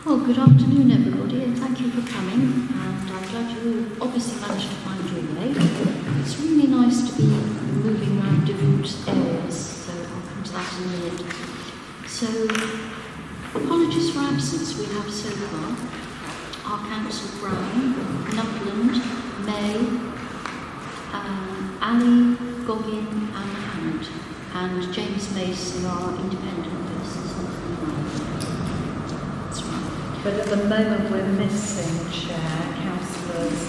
Well, good afternoon everybody, and thank you for coming, and I'm glad you all obviously managed to find your way. It's really nice to be moving around different areas, so I'll come to that in a minute. So, apologies for absence we have so far. Our Council Brown, Nutland, May, Ali, Goggin and Hammond, and James Mason are independent persons. That's right. But at the moment we're missing Chair, Councillors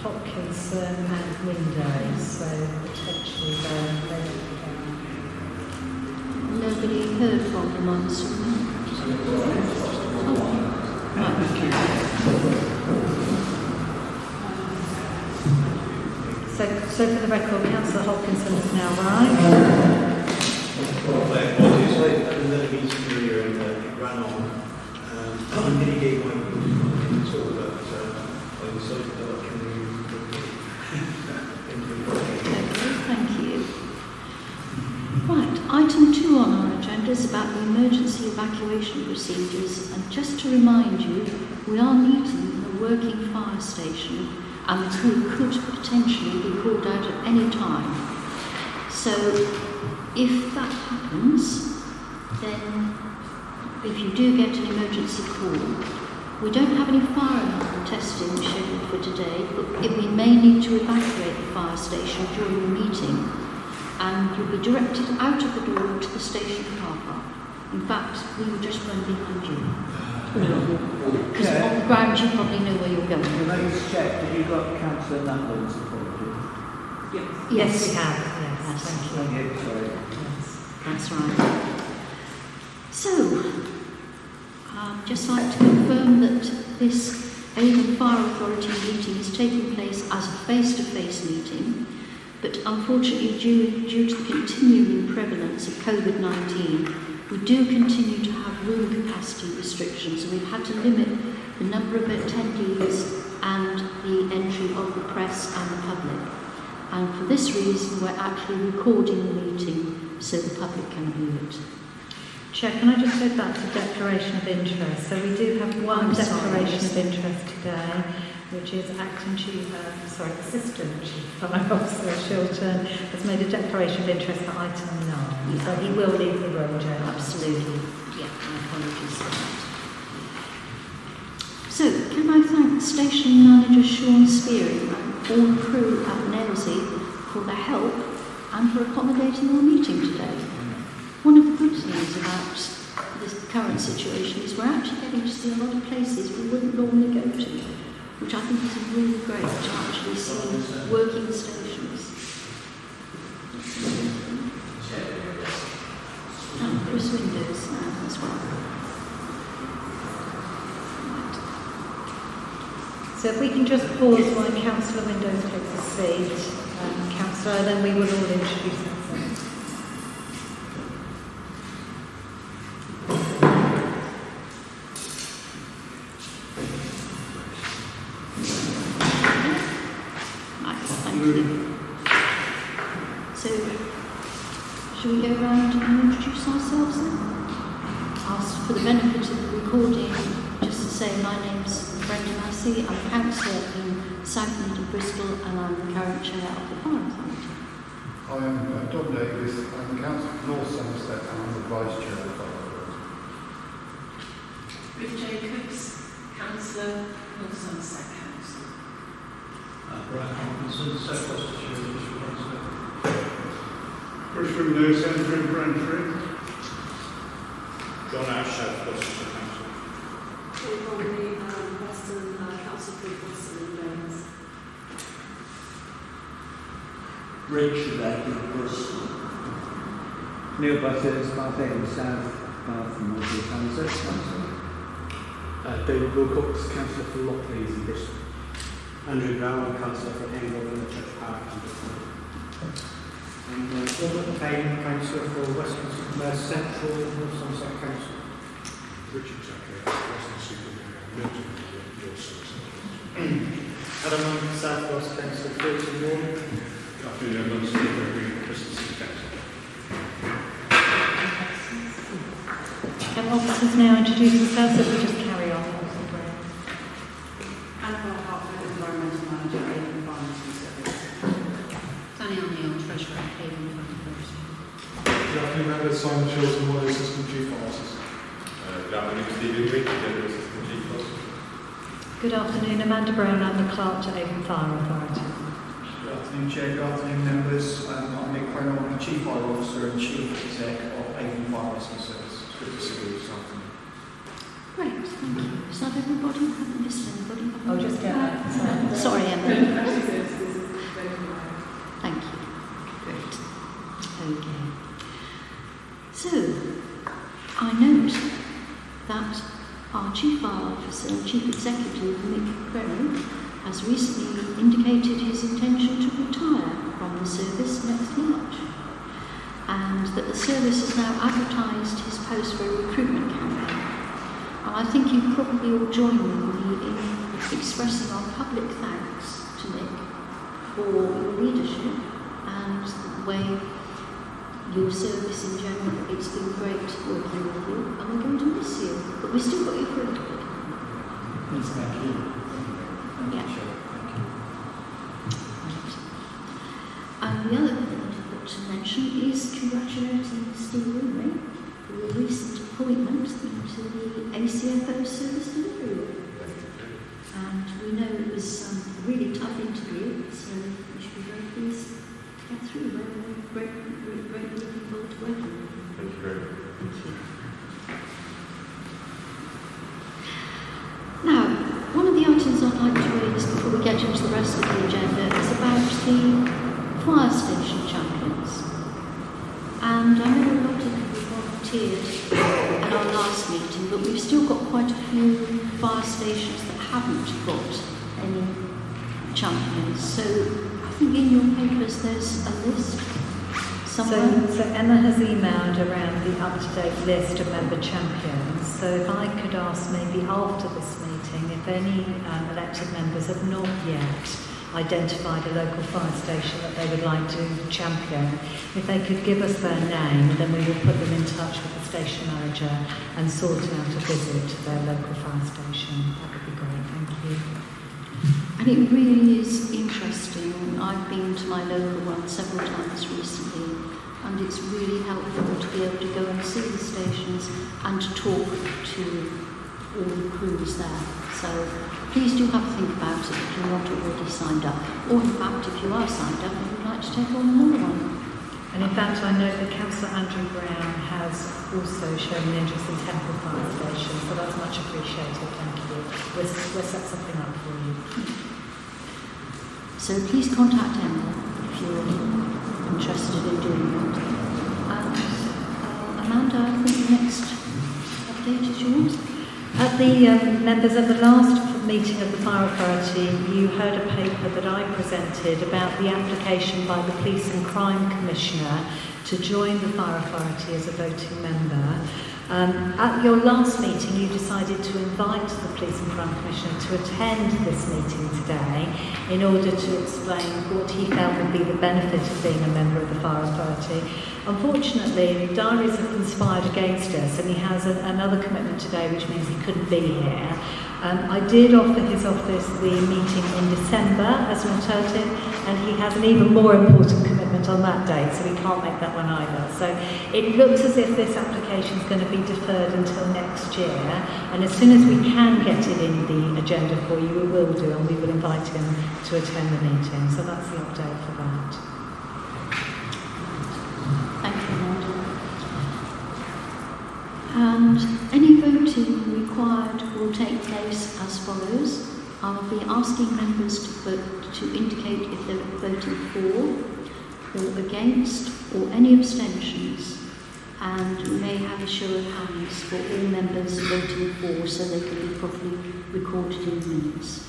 Hopkinson and Windows, so potentially they're Nobody heard from them on this one. So for the record, Councillor Hopkinson has now arrived. It ran on. I nearly gave my opinion at all, but I decided that I Thank you. Right, item 2 on our agenda is about the emergency evacuation procedures, and just to remind you, we are meeting a working fire station and the crew could potentially be called out at any time. So if that happens, then if you do get an emergency call, we don't have any fire alarm testing scheduled for today, but we may need to evacuate the fire station during the meeting, and you'll be directed out of the door to the station car park. In fact, we will just run behind you. Because on the ground you probably know where you're going. Can I just check, have you got Councillor Nutland's apology? Yes, we have. Yes, thank you. Sorry. Yes. That's right. So, I'd just like to confirm that this Avon Fire Authority meeting is taking place as a face-to-face meeting, but unfortunately due to the continuing prevalence of COVID-19, we do continue to have room capacity restrictions, and we've had to limit the number of attendees and the entry of the press and the public. And for this reason, we're actually recording the meeting so the public can view it. Chair, can I just go back to declaration of interest? So we do have one declaration of interest today, which is Assistant Chief Fire Officer Shilton has made a declaration of interest for item 9. So he will leave the room, Chair. Absolutely. Yeah, my apologies for that. So, can I thank Station Manager Sean Spearing and all the crew at Nailsea for their help and for accommodating our meeting today. One of the good things about this current situation is we're actually getting to see a lot of places we wouldn't normally go to, which I think is really great to actually see working stations. And Chris Windows as well. Right. So if we can just pause while Councillor Windows takes a seat, Councillor, then we will all introduce ourselves. So, shall we go around and introduce ourselves then? Ask for the benefit of the recording, just to say my name's Brenda Massey, I'm a councillor in Southmead and Bristol, and I'm the current chair of the Fire Authority. I am Don Davis, I'm the councillor for North Somerset and I'm the vice chair of the Fire Authority. Ruth Jacobs, councillor, North Somerset Council. Brian Hopkinson, South Gloucestershire District Councillor. Chris Windows, Centre in Brentford. John Ash, South Gloucestershire Council. Paul Bromley, Western Council for Western and Wales. Richard Beck, Bristol. Neil Butters, Bath South, Bath and North Somerset Council. David Wilcox, councillor for Lockleys in Bristol. Andrew Brown, councillor for Avon and the Church Park in Bristol. And Robert Payne, councillor for Western Central North Somerset Council. Richard Tucker, Western Supermarket, Milton, North Somerset. Adam Hunt, South West Council, Filton Ward. Good afternoon, everyone. Steve Gregory, Christensen Council. Can officers now introduce themselves, or we just carry on? Annabelle Hartford, Environmental Manager, Avon Finance and Service. Danny O'Neill, Treasurer, Avon Fund Authority. Good afternoon, members. Simon Chilton, one Assistant Chief Officers. Good afternoon, Stephen Green, General Assistant Chief Officer. Good afternoon, Amanda Brown, I'm the Clerk to Avon Fire Authority. Good afternoon, Chair. Good afternoon, members. I'm Nick Crennan, I'm the Chief Fire Officer and Chief Exec of Avon Fire Rescue Service. It's good to see you this afternoon. Great, thank you. Is that everybody? I haven't missed anybody. I'll just get that. Sorry, Emily. Thank you. Great. Okay. So, I note that our Chief Fire Officer and Chief Executive, Nick Crennan, has recently indicated his intention to retire from the service next March, and that the service has now advertised his post for a recruitment campaign. And I think you probably all join with me in expressing our public thanks to Nick for your leadership and the way your service in general. It's been great working with you, and we're going to miss you, but we still got you for a little bit. Yes, thank you. Yeah. Thank you. Right. And the other thing that I've got to mention is congratulating Steve Winley for your recent appointment into the ACFO Service Delivery Group. And we know it was a really tough interview, so we should be very pleased to get through. We're great looking forward to working with you. Thank you very much. Thank you. Now, one of the items I'd like to raise before we get into the rest of the agenda is about the fire station champions. And I know a lot of you volunteered at our last meeting, but we've still got quite a few fire stations that haven't got any champions. So I think in your papers there's a list somewhere. So Emma has emailed around the up-to-date list of member champions. So if I could ask maybe after this meeting, if any elected members have not yet identified a local fire station that they would like to champion, if they could give us their name, then we will put them in touch with the station manager and sort out a visit to their local fire station. That would be great, thank you. And it really is interesting. I've been to my local one several times recently, and it's really helpful to be able to go and see the stations and to talk to all the crews there. So please do have a think about it if you're not already signed up. Or in fact, if you are signed up and would like to take on another one. And in fact, I know that Councillor Andrew Brown has also shown an interest in Temple Fire Station, so that's much appreciated, thank you. We'll set something up for you. So please contact Emma if you're interested in doing that. And Amanda, I think the next update is yours. At the members of the last meeting of the Fire Authority, you heard a paper that I presented about the application by the Police and Crime Commissioner to join the Fire Authority as a voting member. At your last meeting, you decided to invite the Police and Crime Commissioner to attend this meeting today in order to explain what he felt would be the benefit of being a member of the Fire Authority. Unfortunately, the diaries have conspired against us, and he has another commitment today, which means he couldn't be here. I did offer his office the meeting in December as an alternative, and he has an even more important commitment on that day, so we can't make that one either. So it looks as if this application is going to be deferred until next year, and as soon as we can get it in the agenda for you, we will do, and we will invite him to attend the meeting. So that's the update for that. Thank you, Amanda. And any voting required will take place as follows. I'll be asking members to vote to indicate if they're voting for or against or any abstentions, and we may have a show of hands for all members voting for so they can be properly recorded in the minutes.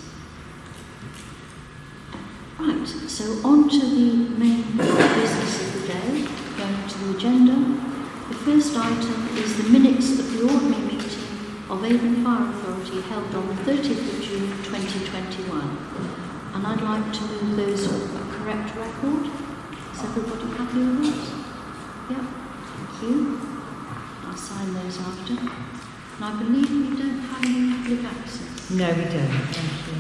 Right, so on to the main business of the day, going to the agenda. The first item is the minutes of the ordinary meeting of Avon Fire Authority held on the 30th of June 2021. And I'd like to move those for a correct record. Is everybody happy with that? Yeah, thank you. I'll I'll sign those after. And I believe we don't have any public access. No, we don't. Thank you.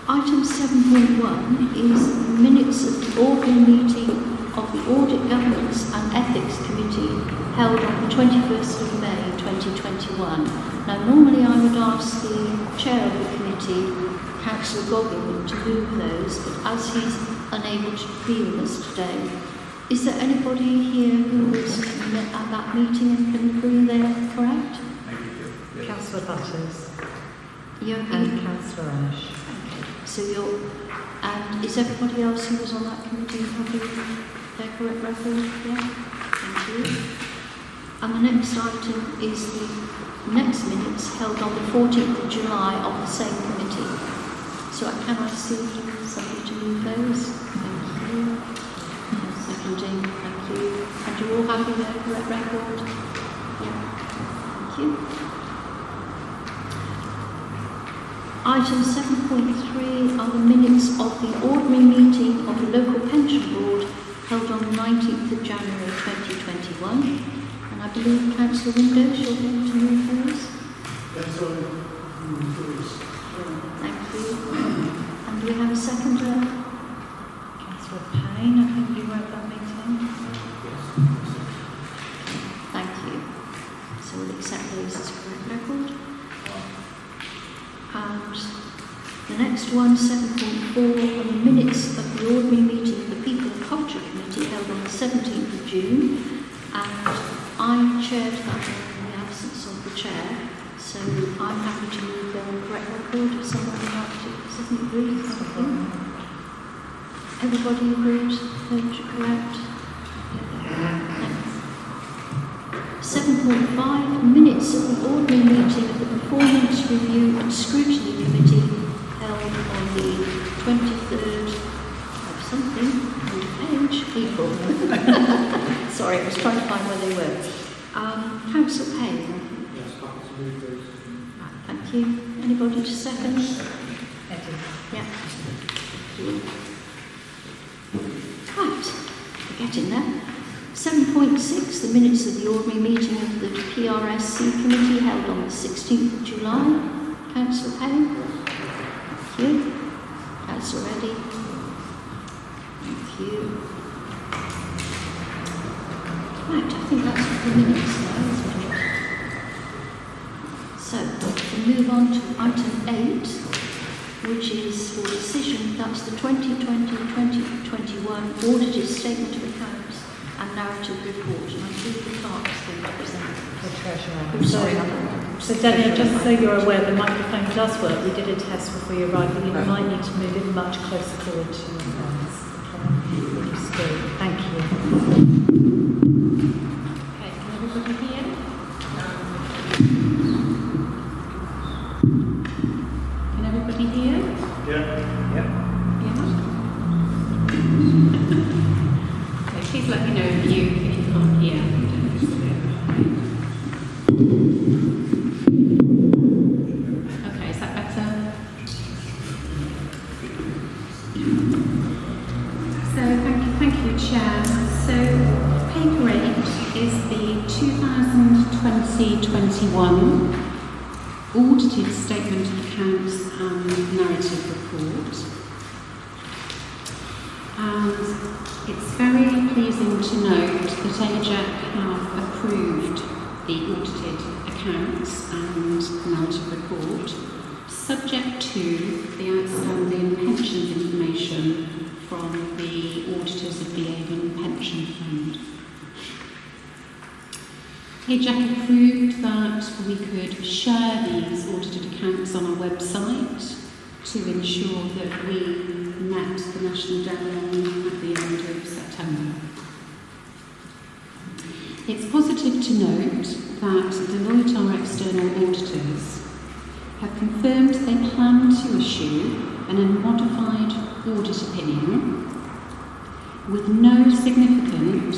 Item 7.1 is minutes of the ordinary meeting of the Audit, Governance and Ethics Committee held on the 21st of May 2021. Now, normally I would ask the chair of the committee, Councillor Goggin, to move those, but as he's unable to be with us today, is there anybody here who was at that meeting and can agree they are correct? Councillor Butters You okay? and Councillor Ash. So and is everybody else who was on that committee happy with their correct record? Yeah? Thank you. And the next item is the next minutes held on the 14th of July of the same committee. So can I see somebody to move those? Thank you. Seconding, thank you. And you're all happy with their correct record? Yeah. Thank you. Item 7.3 are the minutes of the ordinary meeting of the local pension board held on the 19th of January 2021. And I believe Councillor Windows, you're going to move those? Yes, sorry. Thank you. And do we have a seconder? Councillor Payne, I think you were at that meeting. Thank you. So we'll accept those as correct record. And the next one, 7.4, are the minutes of the ordinary meeting of the People and Culture Committee held on the 17th of June. And I chaired that one in the absence of the chair, so I'm happy to move them on correct record if somebody would like to. Doesn't agree? Everybody agrees? Those are correct? 7.5, minutes of the ordinary meeting of the Performance Review and Scrutiny Committee held on the 23rd of something, on the page, April. Sorry, I was trying to find where they were. Councillor Payne. Yes, happy to move those. Thank you. Anybody to second? Eddie. Yeah. Right, we're getting there. 7.6, the minutes of the ordinary meeting of the PRSC committee held on the 16th of July. Councillor Payne. Thank you. Councillor Reddy. Thank you. Right, I think that's the minutes now, isn't it? So, we'll move on to item 8, which is for decision, that's the 2020-2021 audited statement of accounts and narrative report. And I believe the clerk is going to present The Treasurer. Oh, sorry. So Danny, just so you're aware, the microphone does work. We did a test before you arrived, but you might need to move it much closer forward to your hands. Okay. Thank you. Okay, can everybody hear? Can everybody hear? Yeah. Yeah. Okay, please let me know if you can't hear. Okay, is that better? So thank you, Chair. So paper 8 is the 2020-21 audited statement of accounts and narrative report. And it's very pleasing to note that AJAC have approved the audited accounts and narrative report, subject to the outstanding pensions information from the auditors of the Avon Pension Fund. AJAC approved that we could share these audited accounts on our website to ensure that we met the national deadline at the end of September. It's positive to note that Deloitte, our external auditors, have confirmed they plan to issue an unmodified audit opinion with no significant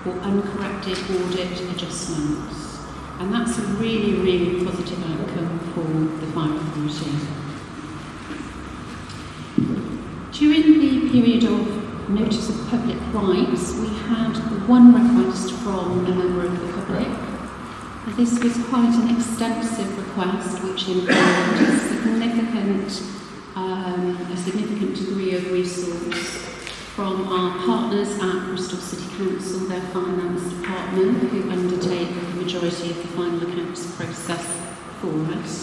or uncorrected audit adjustments. And that's a really, really positive outcome for the Fire Authority. During the period of notice of public rights, we had one request from a member of the public. This was quite an extensive request, which involved a significant degree of resource from our partners at Bristol City Council, their finance department, who undertake the majority of the final accounts process for us,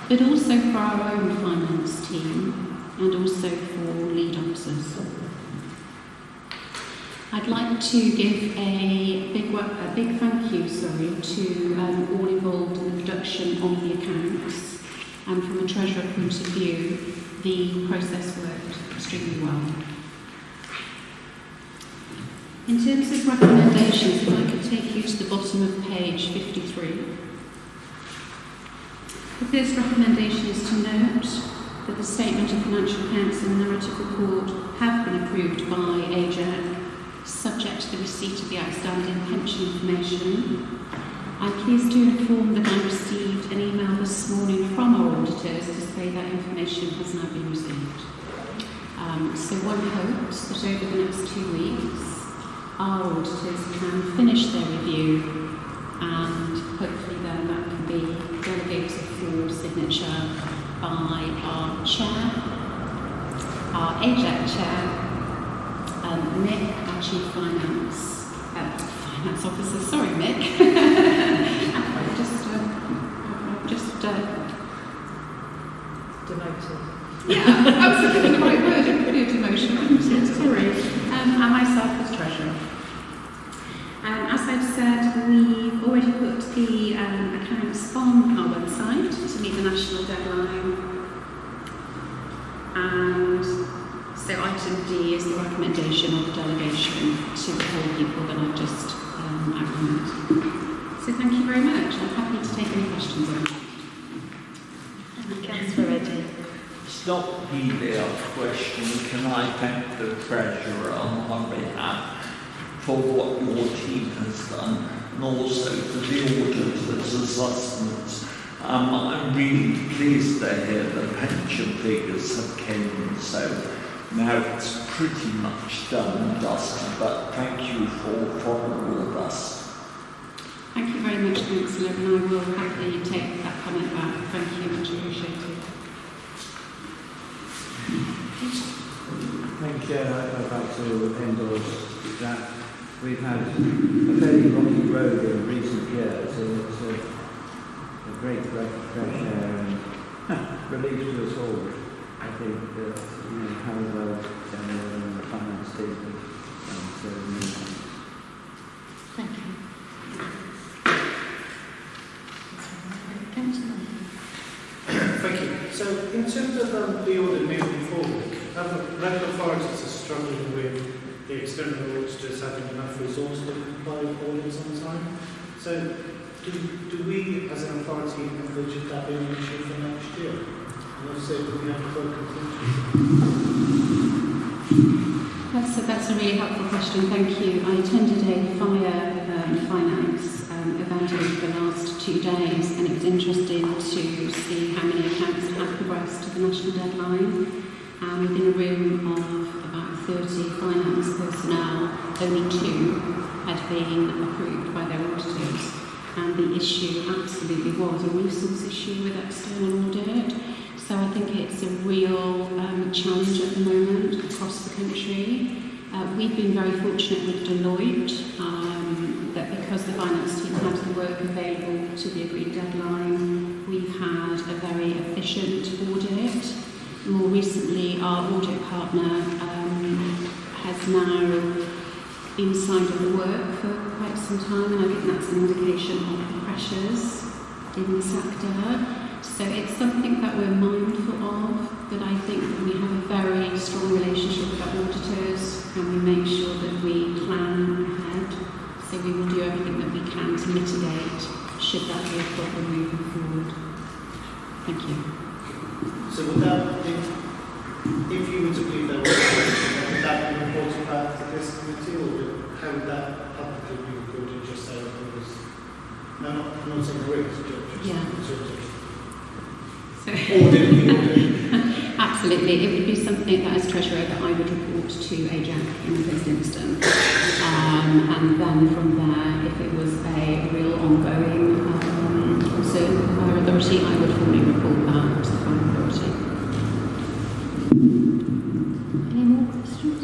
but also for our own finance team and also for lead officers. I'd like to give a big thank you to all involved in the production of the accounts, and from a treasurer point of view, the process worked extremely well. In terms of recommendations, if I could take you to the bottom of page 53. The first recommendation is to note that the statement of financial accounts and narrative report have been approved by AJAC, subject to the receipt of the outstanding pension information. I'm pleased to inform that I received an email this morning from our auditors to say that information has now been received. So one hopes that over the next 2 weeks, our auditors can finish their review, and hopefully then that can be delegated for signature by our chair, our AJAC chair, Mick, our chief finance officer. Sorry, Mick. I've just Demoted. Yeah, absolutely the right word. Everybody had emotion, wasn't it? Sorry. And myself as treasurer. As I've said, we've already put the accounts on our website to meet the national deadline. And so item D is the recommendation of the delegation to the whole people that I've just outlined. So thank you very much. I'm happy to take any questions on that. Councillor Reddy. It's not really a question. Can I thank the treasurer on my behalf for what your team has done, and also for the auditor's assessments. I'm really pleased to hear the pension figures have came in, so now it's pretty much done and dusted, but thank you for all of us. Thank you very much, Councillor, and I will happily take that comment back. Thank you, much appreciated. Thank you, I'd like to endorse that. We've had a fairly rocky road in recent years, and it's a great breath of fresh air and relief to us all. I think that, how well General and the finance team have done so. Thank you. Thank you. So, in terms of the audit moving forward, local authorities are struggling with the external auditors having enough resource to comply with audits on time. So, do we, as an authority, envisage that being an issue for next year? And also, do we have to work That's a really helpful question, thank you. I attended a fire finance event over the last 2 days, and it was interesting to see how many accounts had progressed to the national deadline. And within a room of about 30 finance personnel, only 2 had been approved by their auditors. And the issue absolutely was a resource issue with external audit. So I think it's a real challenge at the moment across the country. We've been very fortunate with Deloitte that because the finance team had the work available to the agreed deadline, we've had a very efficient audit. More recently, our audit partner has now been signed up the work for quite some time, and I think that's an indication of the pressures in the sector. So it's something that we're mindful of, but I think that we have a very strong relationship with our auditors, and we make sure that we plan ahead. So we will do everything that we can to mitigate should that be a problem moving forward. Thank you. So would that, if you were to believe that, would that be reported back to this committee, or how would that publicly be recorded, just so it was, no, not saying risk, just yeah. sort of So audit. absolutely. Absolutely, it would be something that as treasurer that I would report to AJAC in the first instance, and then from there, if it was a real ongoing concern of the fire authority, I would formally report that to the fire authority. Any more questions?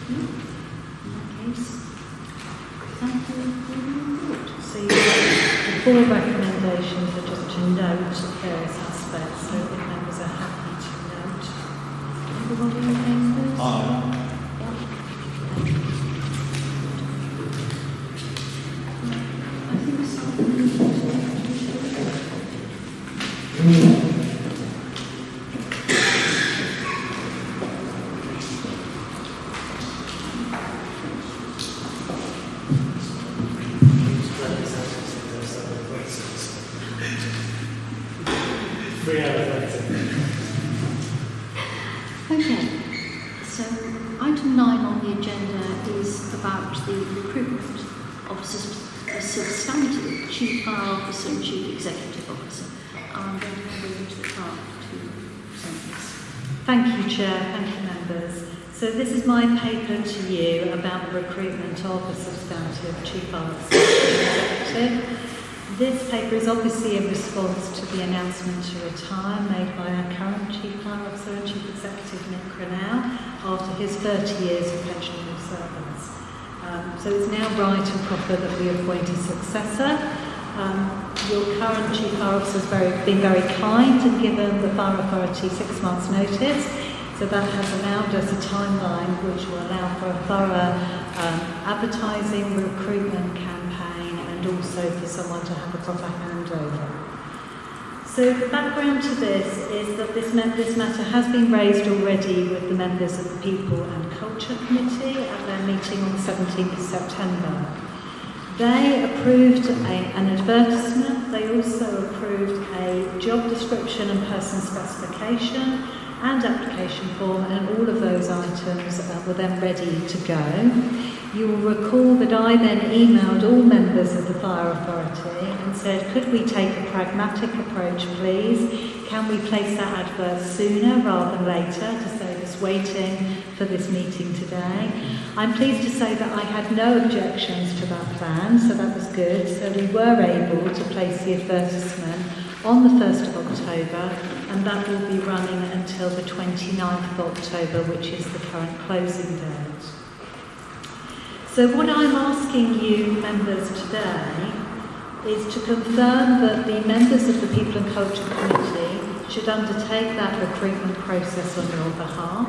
In that case, thank you for your report. So the board recommendations are just to note various aspects, so if members are happy to note. Everybody in favour? Aye. I think Okay, so item 9 on the agenda is about the recruitment of a substantive Chief Fire Officer and Chief Executive Officer. I'm going to hand over to the clerk to present this. Thank you, Chair. Thank you, members. So this is my paper to you about the recruitment of a substantive Chief Fire Officer and Executive. This paper is obviously in response to the announcement to retire made by our current Chief Fire Officer and Chief Executive, Nick Cronau, after his 30 years of pensionable service. So it's now right and proper that we appoint a successor. Your current Chief Fire Officer has been very kind and given the Fire Authority 6 months' notice. So that has allowed us a timeline which will allow for a thorough advertising, recruitment campaign, and also for someone to have a proper handover. So the background to this is that this matter has been raised already with the members of the People and Culture Committee at their meeting on the 17th of September. They approved an advertisement, they also approved a job description and person specification and application form, and all of those items were then ready to go. You will recall that I then emailed all members of the Fire Authority and said, could we take a pragmatic approach, please? Can we place that advert sooner rather than later to save us waiting for this meeting today? I'm pleased to say that I had no objections to that plan, so that was good. So we were able to place the advertisement on the 1st of October, and that will be running until the 29th of October, which is the current closing date. So what I'm asking you members today is to confirm that the members of the People and Culture Committee should undertake that recruitment process on your behalf,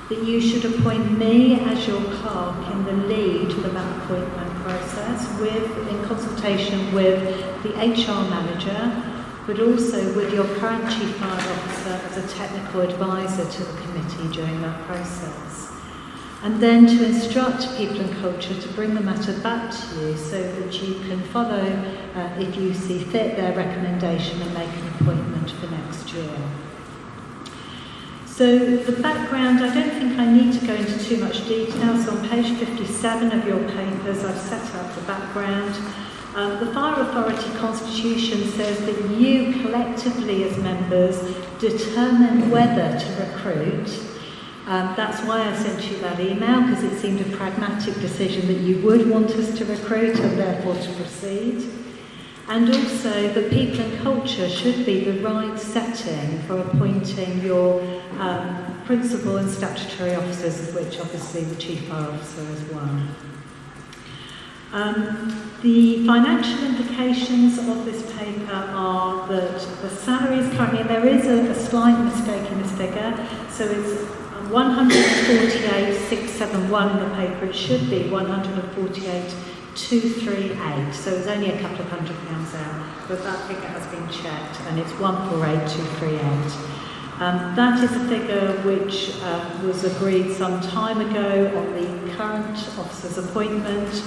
that you should appoint me as your clerk in the lead for that appointment process in consultation with the HR manager, but also with your current Chief Fire Officer as a technical advisor to the committee during that process. And then to instruct People and Culture to bring the matter back to you so that you can follow, if you see fit, their recommendation and make an appointment for next year. So the background, I don't think I need to go into too much detail. So on page 57 of your papers, I've set out the background. The Fire Authority Constitution says that you collectively as members determine whether to recruit. That's why I sent you that email, because it seemed a pragmatic decision that you would want us to recruit and therefore to proceed. And also that People and Culture should be the right setting for appointing your principal and statutory officers, of which obviously the Chief Fire Officer is one. The financial implications of this paper are that the salary is currently, and there is a slight mistake in this figure, so it's 148,671 in the paper. It should be 148,238, so it's only a couple of £100 out, but that figure has been checked, and it's 148,238. That is a figure which was agreed some time ago on the current officer's appointment,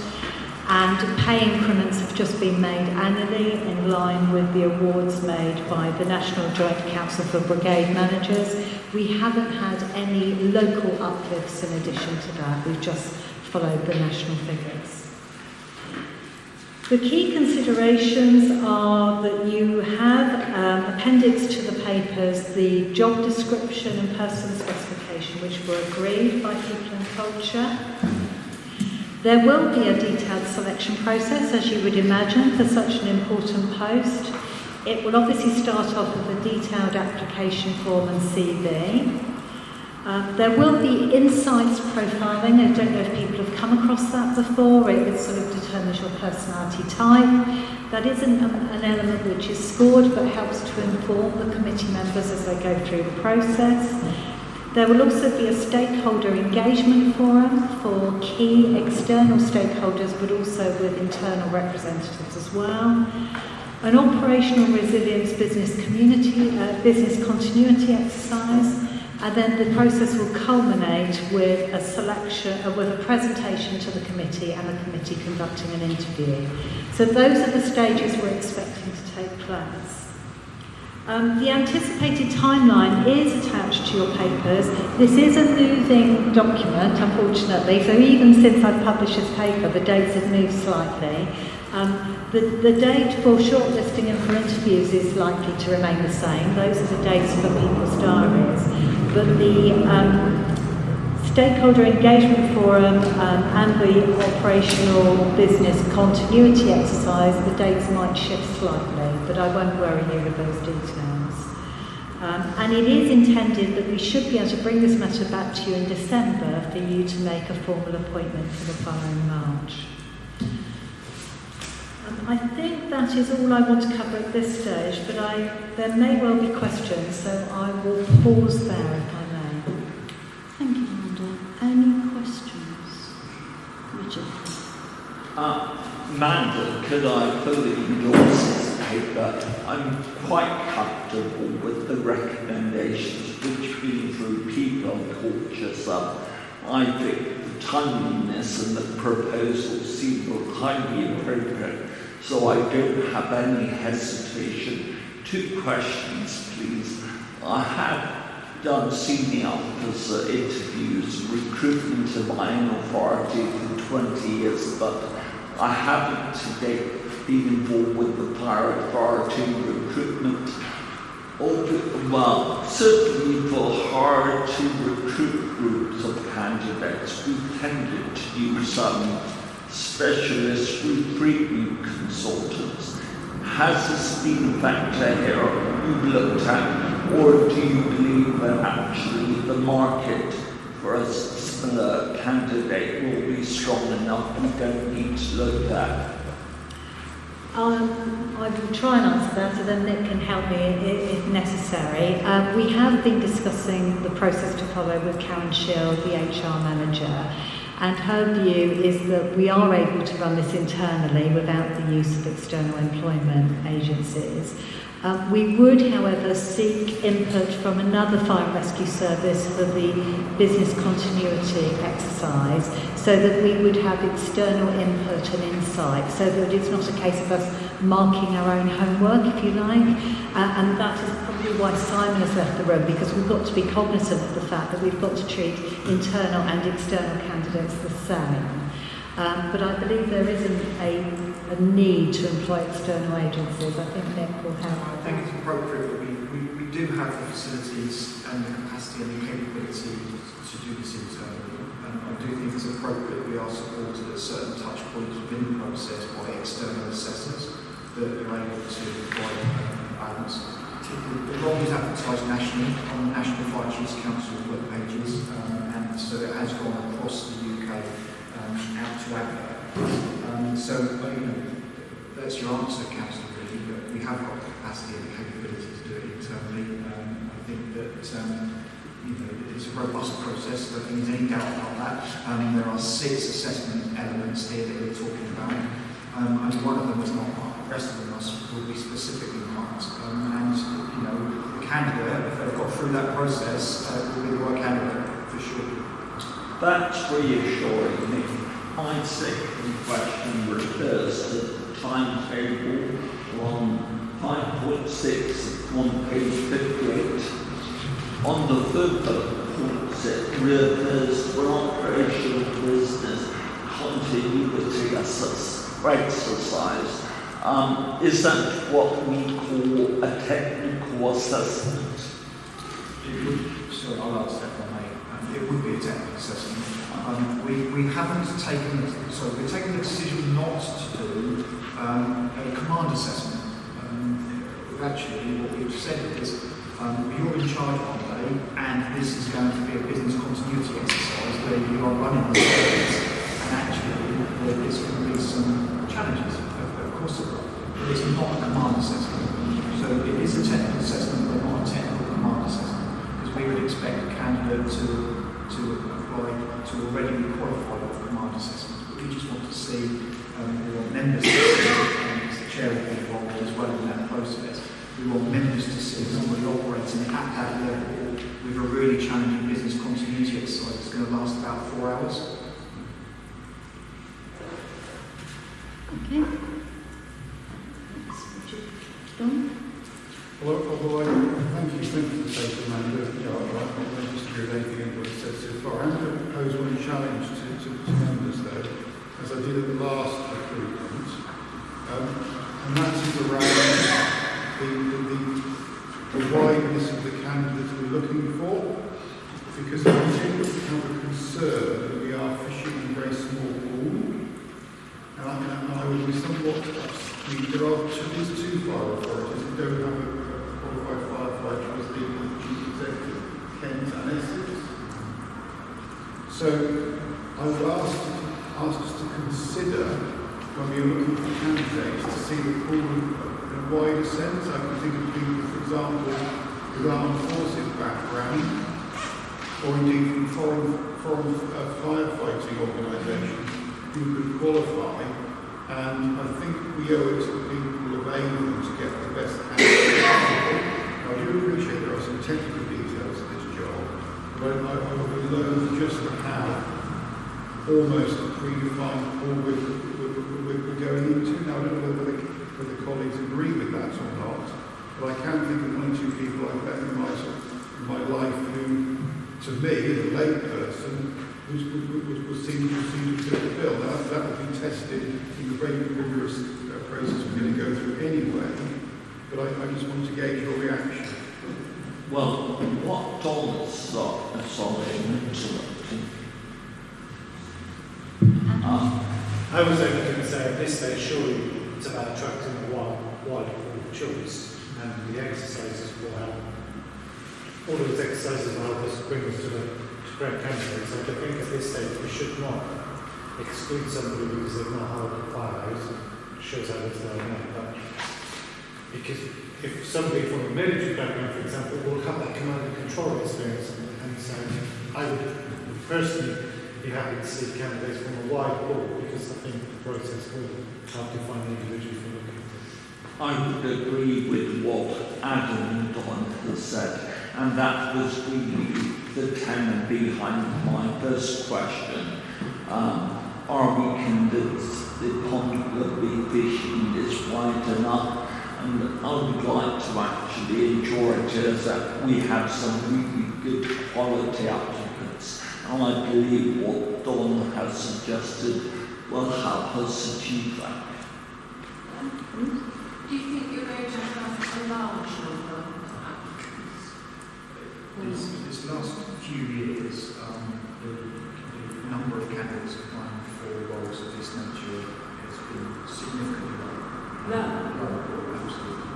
and pay increments have just been made annually in line with the awards made by the National Joint Council for Brigade Managers. We haven't had any local uplifts in addition to that. We've just followed the national figures. The key considerations are that you have appendix to the papers the job description and person specification which were agreed by People and Culture. There will be a detailed selection process, as you would imagine, for such an important post. It will obviously start off with a detailed application form and CV. There will be insights profiling. I don't know if people have come across that before. It sort of determines your personality type. That isn't an element which is scored but helps to inform the committee members as they go through the process. There will also be a stakeholder engagement forum for key external stakeholders but also with internal representatives as well. An operational resilience business continuity exercise. And then the process will culminate with a selection, with a presentation to the committee and the committee conducting an interview. So those are the stages we're expecting to take place. The anticipated timeline is attached to your papers. This is a moving document, unfortunately, so even since I've published this paper, the dates have moved slightly. The date for shortlisting and for interviews is likely to remain the same. Those are the dates for people's diaries. But the stakeholder engagement forum and the operational business continuity exercise, the dates might shift slightly, but I won't worry you with those details. And it is intended that we should be able to bring this matter back to you in December for you to make a formal appointment for the following March. I think that is all I want to cover at this stage, but there may well be questions, so I will pause there if I may. Thank you, Amanda. Any questions? Richard? Amanda, could I fully endorse this paper? I'm quite comfortable with the recommendations which been through People and Culture. So I think the timeliness and the proposals seem highly appropriate. So I don't have any hesitation. 2 questions, please. I have done senior officer interviews, recruitment in my own authority for 20 years, but I haven't to date been involved with the fire authority recruitment. Well, certainly for hard to recruit groups of candidates, we've tended to use some specialist recruitment consultants. Has this been a factor here you've looked at, or do you believe that actually the market for a similar candidate will be strong enough we don't need to look at? I will try and answer that, and then Nick can help me if necessary. We have been discussing the process to follow with Karen Schill, the HR manager, and her view is that we are able to run this internally without the use of external employment agencies. We would, however, seek input from another fire and rescue service for the business continuity exercise, so that we would have external input and insight, so that it's not a case of us marking our own homework, if you like. And that is probably why Simon has left the room, because we've got to be cognizant of the fact that we've got to treat internal and external candidates the same. But I believe there isn't a need to employ external agencies. I think Nick will help. I think it's appropriate that we do have the facilities and the capacity and the capability to do this internally. And I do think it's appropriate we are supported at certain touch points within the process by external assessors that are able to provide balance. Particularly, the role is advertised nationally on the National Fire Chiefs Council's web pages, and so it has gone across the UK out to advert. So, that's your answer, Councillor, really, but we have got the capacity and the capability to do it internally. I think that it's a robust process. I don't think there's any doubt about that. There are 6 assessment elements here that we're talking about, and one of them is not marked. The rest of them will be specifically marked. And the candidate, if they've got through that process, will be the right candidate for sure. That's reassuring me. My second question refers to the timetable on 5.6 on page 58. On the third bullet point, it refers to an operational business continuity assessment. exercise. Is that what we call a technical assessment? It would, sorry, I'll answer that if I may. It would be a technical assessment. We haven't taken, we're taking the decision not to do a command assessment. Actually, what we've said is, you're in charge one day, and this is going to be a business continuity exercise where you are running the service, and actually there's going to be some challenges. Of course, it's not a command assessment. So it is a technical assessment, but not a technical command assessment, because we would expect a candidate to apply to already be qualified for command assessments. But we just want to see we want members to see, and the chair will be involved as well in that process. We want members to see somebody operating at that level with a really challenging business continuity exercise that's going to last about 4 hours. Okay. Don? Well, although I thank you for the paper, Amanda, I'm not registered with anything anybody said so far. I'm going to propose one challenge to members, though, as I did at the last recruitment, and that is around the wideness of the candidates we're looking for, because I think we have a concern that we are fishing in a very small pool, and I would be somewhat there are two fire authorities who don't have a qualified firefighter as being the chief executive, Kent and Essex. So I would ask us to consider, when we're looking for candidates, to see the pool in a wider sense. I can think of people, for example, with armed forces background, or indeed from foreign firefighting organisations who could qualify. And I think we owe it to the people of Avon to get the best candidates possible. I do appreciate there are some technical details to this job, but I would loathe just to have almost a predefined pool we're going into. Now, I don't know whether colleagues agree with that or not, but I can think of one or two people I've met in my life who, to me, as a lay person, would seem to fit the bill. Now, that will be tested in the very rigorous process we're going to go through anyway, but I just want to gauge your reaction. Well, what Don I was only going to say at this stage, surely it's about attracting a wide pool of choice, and the exercises will help. All of those exercises will help us bring us to the correct candidates. I think at this stage we should not exclude somebody because they've not held the firehouse. It shows how little they know. But because if somebody from a military background, for example, will have that command and control experience, and so I would personally be happy to see candidates from a wide pool, because I think the process will help define the individual for looking at. I would agree with what Adam and Don has said, and that was really the tenor behind my first question. Are we convinced the pond will be fishing is wide enough? And I would like to actually enjoy it as that we have some really good quality applicants. And I believe what Don has suggested will help us achieve that. Do you think you're going to have a large number of applicants? This last few years, the number of candidates applying for roles of this nature has been significantly low. Low, absolutely.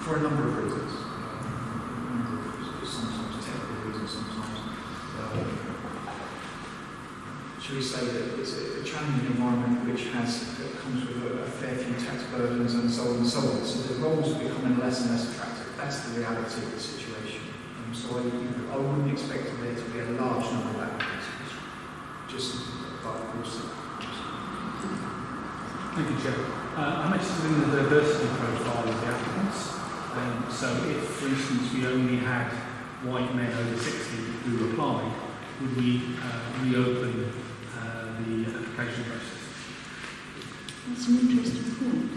For a number of reasons. Sometimes technical reasons, sometimes. Should we say that it's a challenging environment which comes with a fair few tax burdens and so on and so on. So the roles are becoming less and less attractive. That's the reality of the situation. So I wouldn't expect there to be a large number of applicants. Just by course. Thank you, Chair. I'm interested in the diversity profile of the applicants. So if, for instance, we only had white men over 60 who applied, would we reopen the application process? That's an interesting point.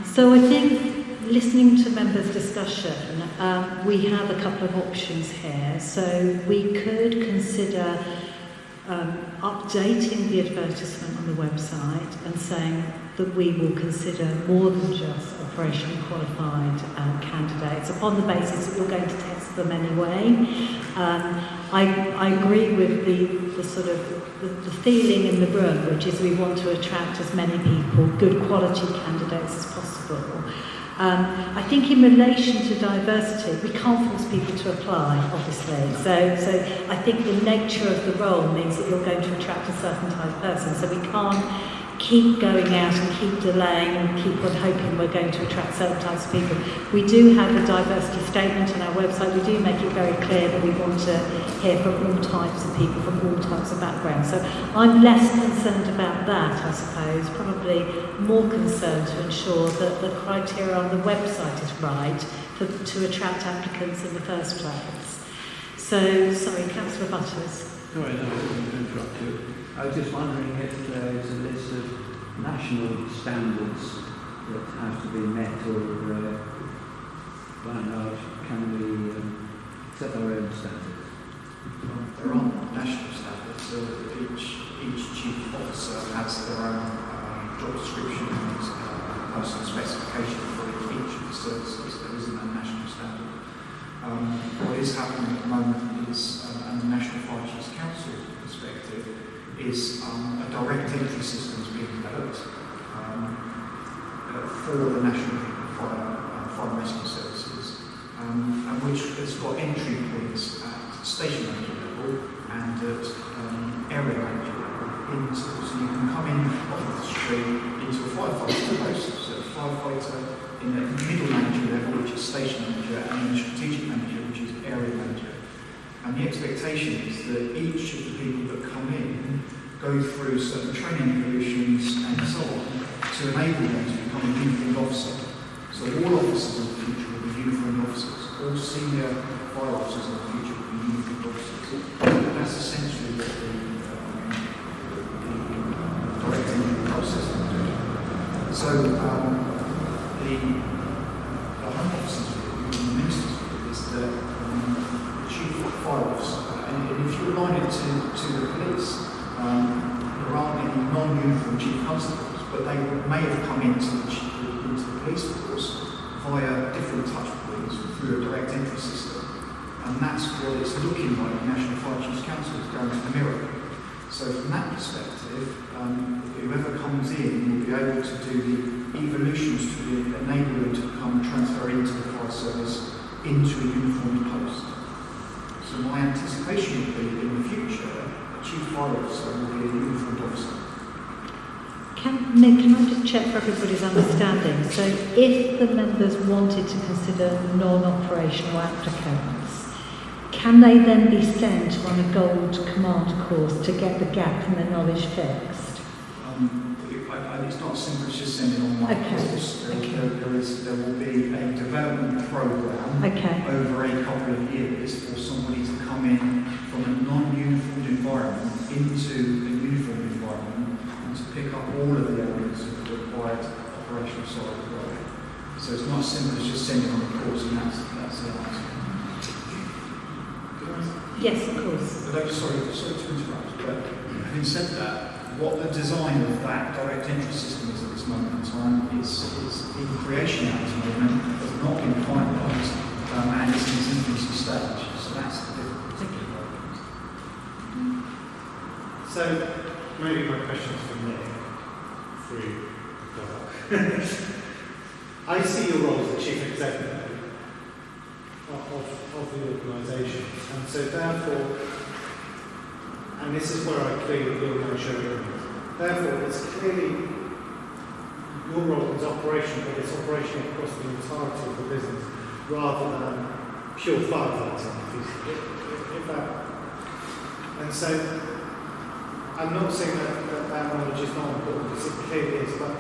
So I think, listening to members' discussion, we have a couple of options here. So we could consider up updating the advertisement on the website and saying that we will consider more than just operationally qualified candidates upon the basis that you're going to test them anyway. I agree with the sort of the feeling in the room, which is we want to attract as many people, good quality candidates as possible. I think in relation to diversity, we can't force people to apply, obviously. So I think the nature of the role means that you're going to attract a certain type of person. So we can't keep going out and keep delaying and keep on hoping we're going to attract certain types of people. We do have a diversity statement on our website. We do make it very clear that we want to hear from all types of people, from all types of backgrounds. So I'm less concerned about that, I suppose, probably more concerned to ensure that the criteria on the website is right to attract applicants in the first place. So, sorry, Councillor Butters. Sorry, no, I didn't interrupt you. I was just wondering if there is a list of national standards that have to be met, or by and large, can we set our own standards? There aren't national standards, so each chief officer has their own job description and personal specification for each of the services. There isn't a national standard. What is happening at the moment is, and the National Fire Chiefs Council perspective, is a direct entry system is being developed for the National Fire and Rescue Services, and which has got entry points at station manager level and at area manager level. So you can come in off of the street into a firefighter post, so a firefighter in the middle manager level, which is station manager, and then the strategic manager, which is area manager. And the expectation is that each of the people that come in go through certain training evolutions and so on to enable them to become a uniformed officer. So all officers in the future will be uniformed officers. All senior fire officers in the future will be uniformed officers. That's essentially what the direct entry process will do. So the Home Office's view and the Minister's view is that fire officer, and if you align it to the police, there aren't any non-uniform chief constables, but they may have come into the police force via different touch points through a direct entry system, and that's what it's looking like. The National Fire Chiefs Council is going to mirror. So from that perspective, whoever comes in will be able to do the evolutions to enable them to come and transfer into the fire service into a uniformed post. So my anticipation would be in the future, a chief fire officer will be a uniformed officer. Nick, can I just check for everybody's understanding? So if the members wanted to consider non-operational applicants, can they then be sent on a gold command course to get the gap in their knowledge fixed? It's not simple as just sending on one course. There will be a development programme over a couple of years for somebody to come in from a non-uniformed environment into a uniformed environment and to pick up all of the elements of the required operational side of the role. So it's not as simple as just sending on a course and that's the answer. Yes, of course. But sorry to interrupt, but having said that, what the design of that direct entry system is at this moment in time is in creation at this moment, has not been finalised, and it's in its infancy stage. So that's the particular argument. So maybe my question is for Nick, through I see your role as the chief executive of the organisation, and so therefore, and this is where I clearly will now show you. Therefore, it's clearly your role is operational, but it's operational across the entirety of the business, rather than pure firefighting. And so, I'm not saying that knowledge is not important, because it clearly is, but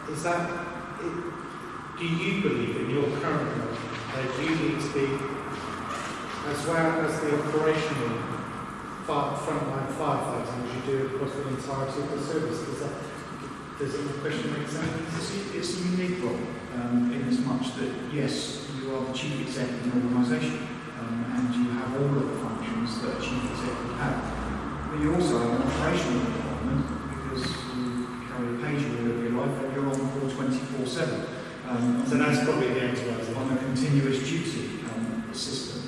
is that, do you believe in your current role that you need to be, as well as the operational frontline firefighting as you do across the entirety of the service? Does the question make sense? It's a unique role in as much that, yes, you are the chief executive of an organisation and you have all of the functions that a chief executive have. But you also have an operational requirement because you carry a pager all of your life and you're on call 24/7. So that's probably the answer. On a continuous duty system.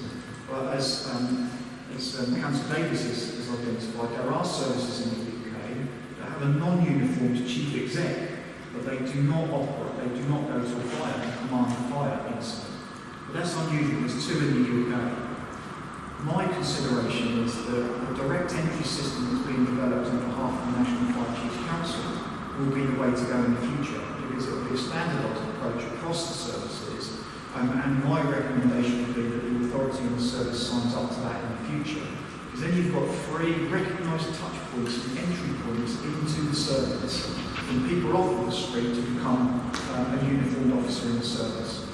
But as Councillor Davis has identified, there are services in the UK that have a non-uniformed chief exec, but they do not operate, they do not go to a fire and command a fire incident. But that's unusual, there's two in the UK. My consideration is that the direct entry system that's being developed on behalf of the National Fire Chiefs Council will be the way to go in the future, because it will be a standardised approach across the services, and my recommendation would be that the authority and the service signs up to that in the future. Because then you've got 3 recognised touch points and entry points into the service from people off the street to become a uniformed officer in the service.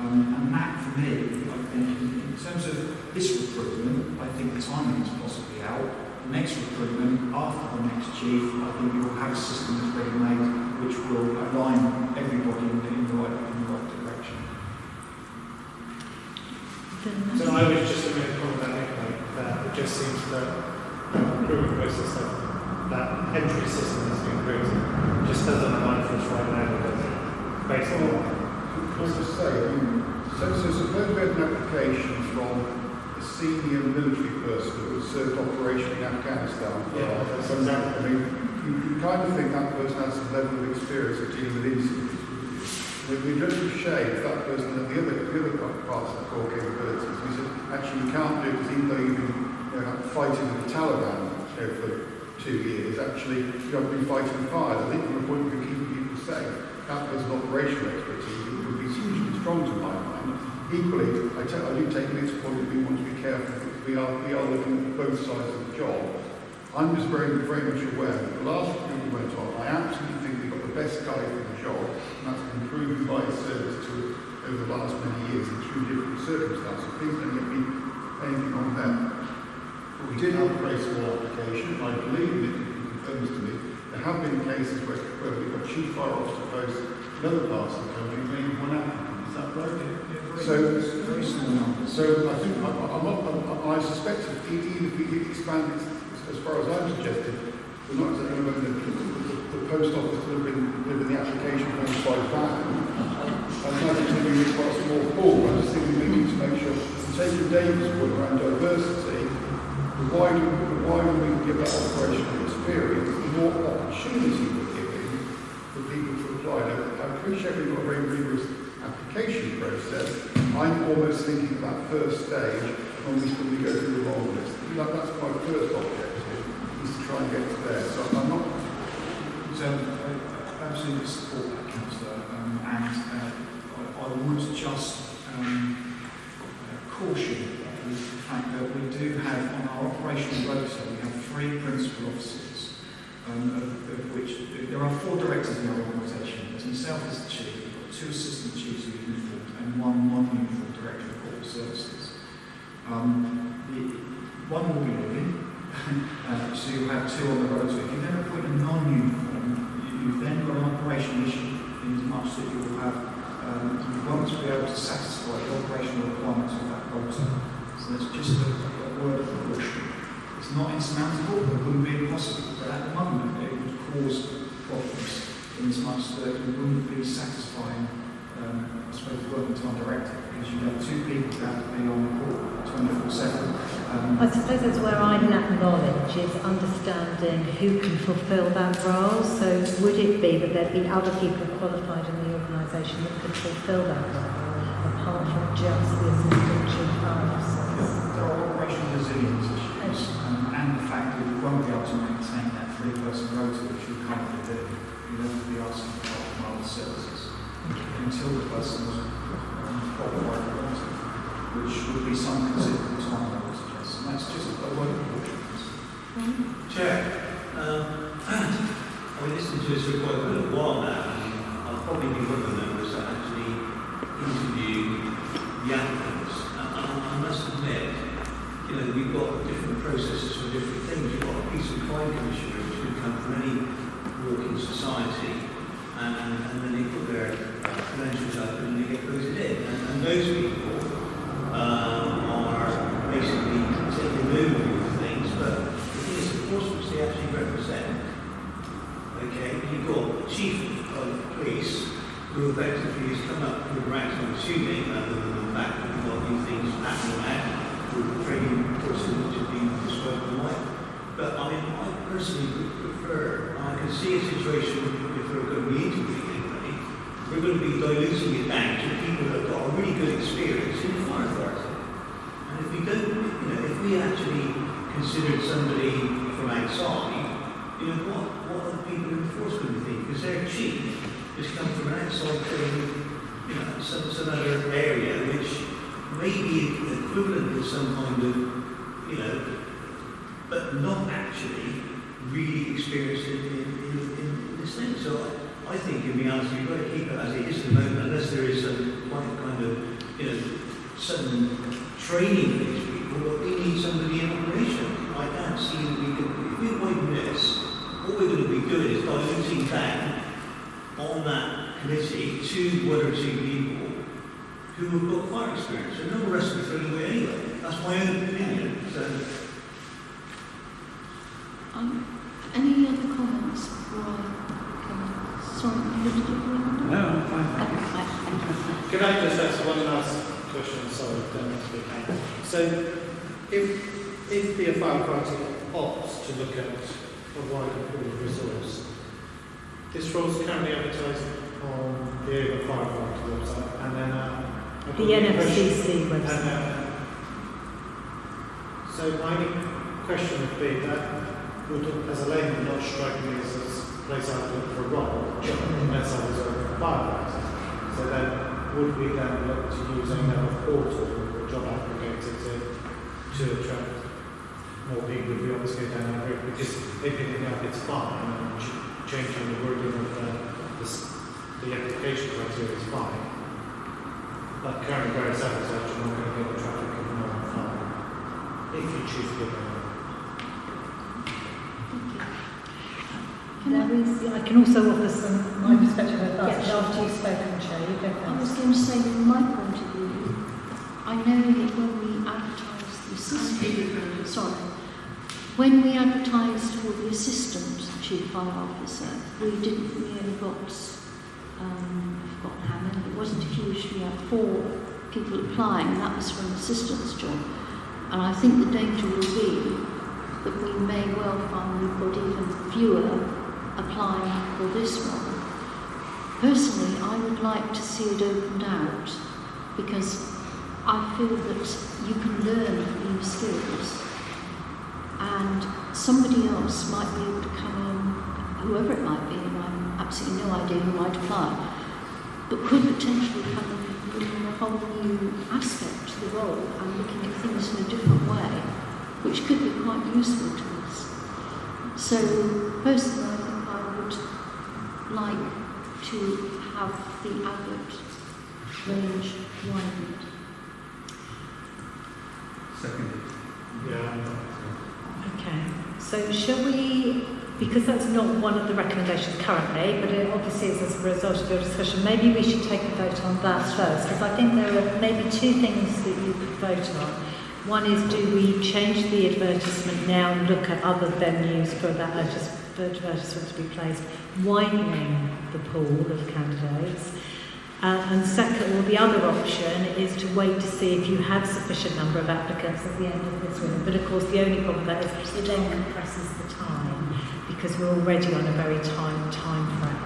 And that, for me, I think, in terms of this recruitment, I think the timing is possibly out. The next recruitment, after the next chief, I think we will have a system that's ready made which will align everybody in the right direction. So I was just going to make a comment about that it just seems that the recruitment process, that entry system that's been created, just doesn't align for us right now, does it? Based on Can I just say, so suppose we had an application from a senior military person who had served operation in Afghanistan. That's exactly. I mean, you kind of think that person has some level of experience of dealing with incidents. We'd be just a shame if that person had the other parts of the core capabilities. We said, actually, we can't do it because even though you've been fighting with the Taliban for 2 years, actually, you haven't been fighting fires. I think from a point of view keeping people safe, that person's operational expertise would be hugely strong to my mind. Equally, I do take Nick's point that we want to be careful because we are looking at both sides of the job. I'm just very, very much aware that the last recruitment went on, I absolutely think we got the best guy for the job, and that's been proven by his service to over the last many years and through different circumstances. Please don't get me anything on that. But we did have a very small application, and I believe that it confirms to me there have been cases where we've got chief fire officer posts in other parts of the country, maybe one applicant. Is that right? Very small numbers. So I think I suspect that even if we expand it as far as I'm suggesting, we're not going to the post office to live in the application form by van. I'm not thinking we've got a small pool. I just think we need to make sure, taking David's point around diversity, the wider we can give that operational experience, the more opportunity we're giving for people to apply. Now, I appreciate we've got a very rigorous application process. I'm almost thinking of that first stage when we go through the long list. That's my first objective, is to try and get to there. So I'm not... So I absolutely support that, Councillor, and I would just caution the fact that we do have on our operational roster, we have 3 principal officers, of which there are 4 directors in our organisation. There's himself as the chief, we've got 2 assistant chiefs who are uniformed, and 1 non-uniformed director of corporate services. One will be living, so you have 2 on the road. So if you then appoint a non-uniform, you've then got an operational issue in as much that you will have, you won't be able to satisfy the operational requirements of that rota. So that's just a word of caution. It's not insurmountable, it wouldn't be impossible, but at the moment it would cause problems in as much that you wouldn't be satisfying, I suppose, the working time directive, because you have 2 people who have to be on the call 24/7. I suppose that's where I lack knowledge, is understanding who can fulfil that role. So would it be that there'd be other people qualified in the organisation that could fulfil that role, apart from just the assistant chief fire officers? There are operational resilience issues, and the fact that we won't be able to maintain that 3-person rota which we currently do. We will be asking for help from other services until the person was qualified for rota, which would be some considerable time. That's just a word of caution. Chair, I've been listening to this for quite a little while now, and I'll probably be one of the members that actually interview the applicants. And I must admit, we've got different processes for different things. You've got a peace and crime commissioner, which could come from any walk in society, and then they put their credentials up and they get voted in. And those people are basically taking over things, but the thing is, of course represent. Okay, you've got a chief of police who effectively has come up with ranks, I'm assuming, other than the fact that we've got these things happening now, with the training person which has been described like. But I mean, I personally would prefer, I can see a situation if we're going to be interviewing anybody, we're going to be diluting it down to people that have got a really good experience in the fire authority. And if we don't, you know, if we actually considered somebody from outside, you know, what are the people in the force going to think? Because their chief has come from an outside thing, you know, some other area which may be equivalent to some kind of, you know, but not actually really experienced in this thing. So I think, in reality, we've got to keep it as it is at the moment, unless there is some kind of, you know, some training for these people, but we need somebody in operation. I can't see that we can, if we widen this, what we're going to be doing is diluting down on that committee to one or two people who have got fire experience, and all the rest will be thrown away anyway. That's my own opinion. So, any other comments before I come on? Sorry, you did you want to? No, I'm fine. Can I just ask one last question? Sorry, don't want to speak. So, if the fire authority opts to look at a wider pool of resource, this role is currently advertised on the Avon Fire Authority website, and then The NFCC website. So my question would be that would, as a layman, not strike me as a place I would look for a role, unless I was a firefighter. So then, would we then look to use another portal or job applicator to attract more people if we want to go down that route? Because if you think it's fine, and changing the wording of the application criteria is fine. But currently where it's advertised, you're not going to get the traffic of more than 5, if you choose to give them. I can also offer my perspective of advice after you've spoken, Chair. You go first. I was going to say, from my point of view, I know that when we advertised the assistant, when we advertised for the assistant chief fire officer, we only got, I've forgotten how many, it wasn't a huge, we had 4 people applying, and that was for an assistant's job. And I think the danger will be that we may well find we've got even fewer applying for this one. Personally, I would like to see it opened out, because I feel that you can learn new skills, and somebody else might be able to come in, whoever it might be, and I've absolutely no idea who might apply, but could potentially come in bringing a whole new aspect to the role and looking at things in a different way, which could be quite useful to us. So, personally, I think I would like to have the advert range widened. Seconded. Yeah. Okay, so shall we, because that's not one of the recommendations currently, but it obviously is as a result of your discussion, maybe we should take a vote on that first, because I think there are maybe 2 things that you could vote on. One is, do we change the advertisement now and look at other venues for that advertisement to be placed, widening the pool of candidates? And second, or the other option is to wait to see if you have sufficient number of applicants at the end of this one. But of course, the only problem with that is it then compresses the time, because we're already on a very tight time frame.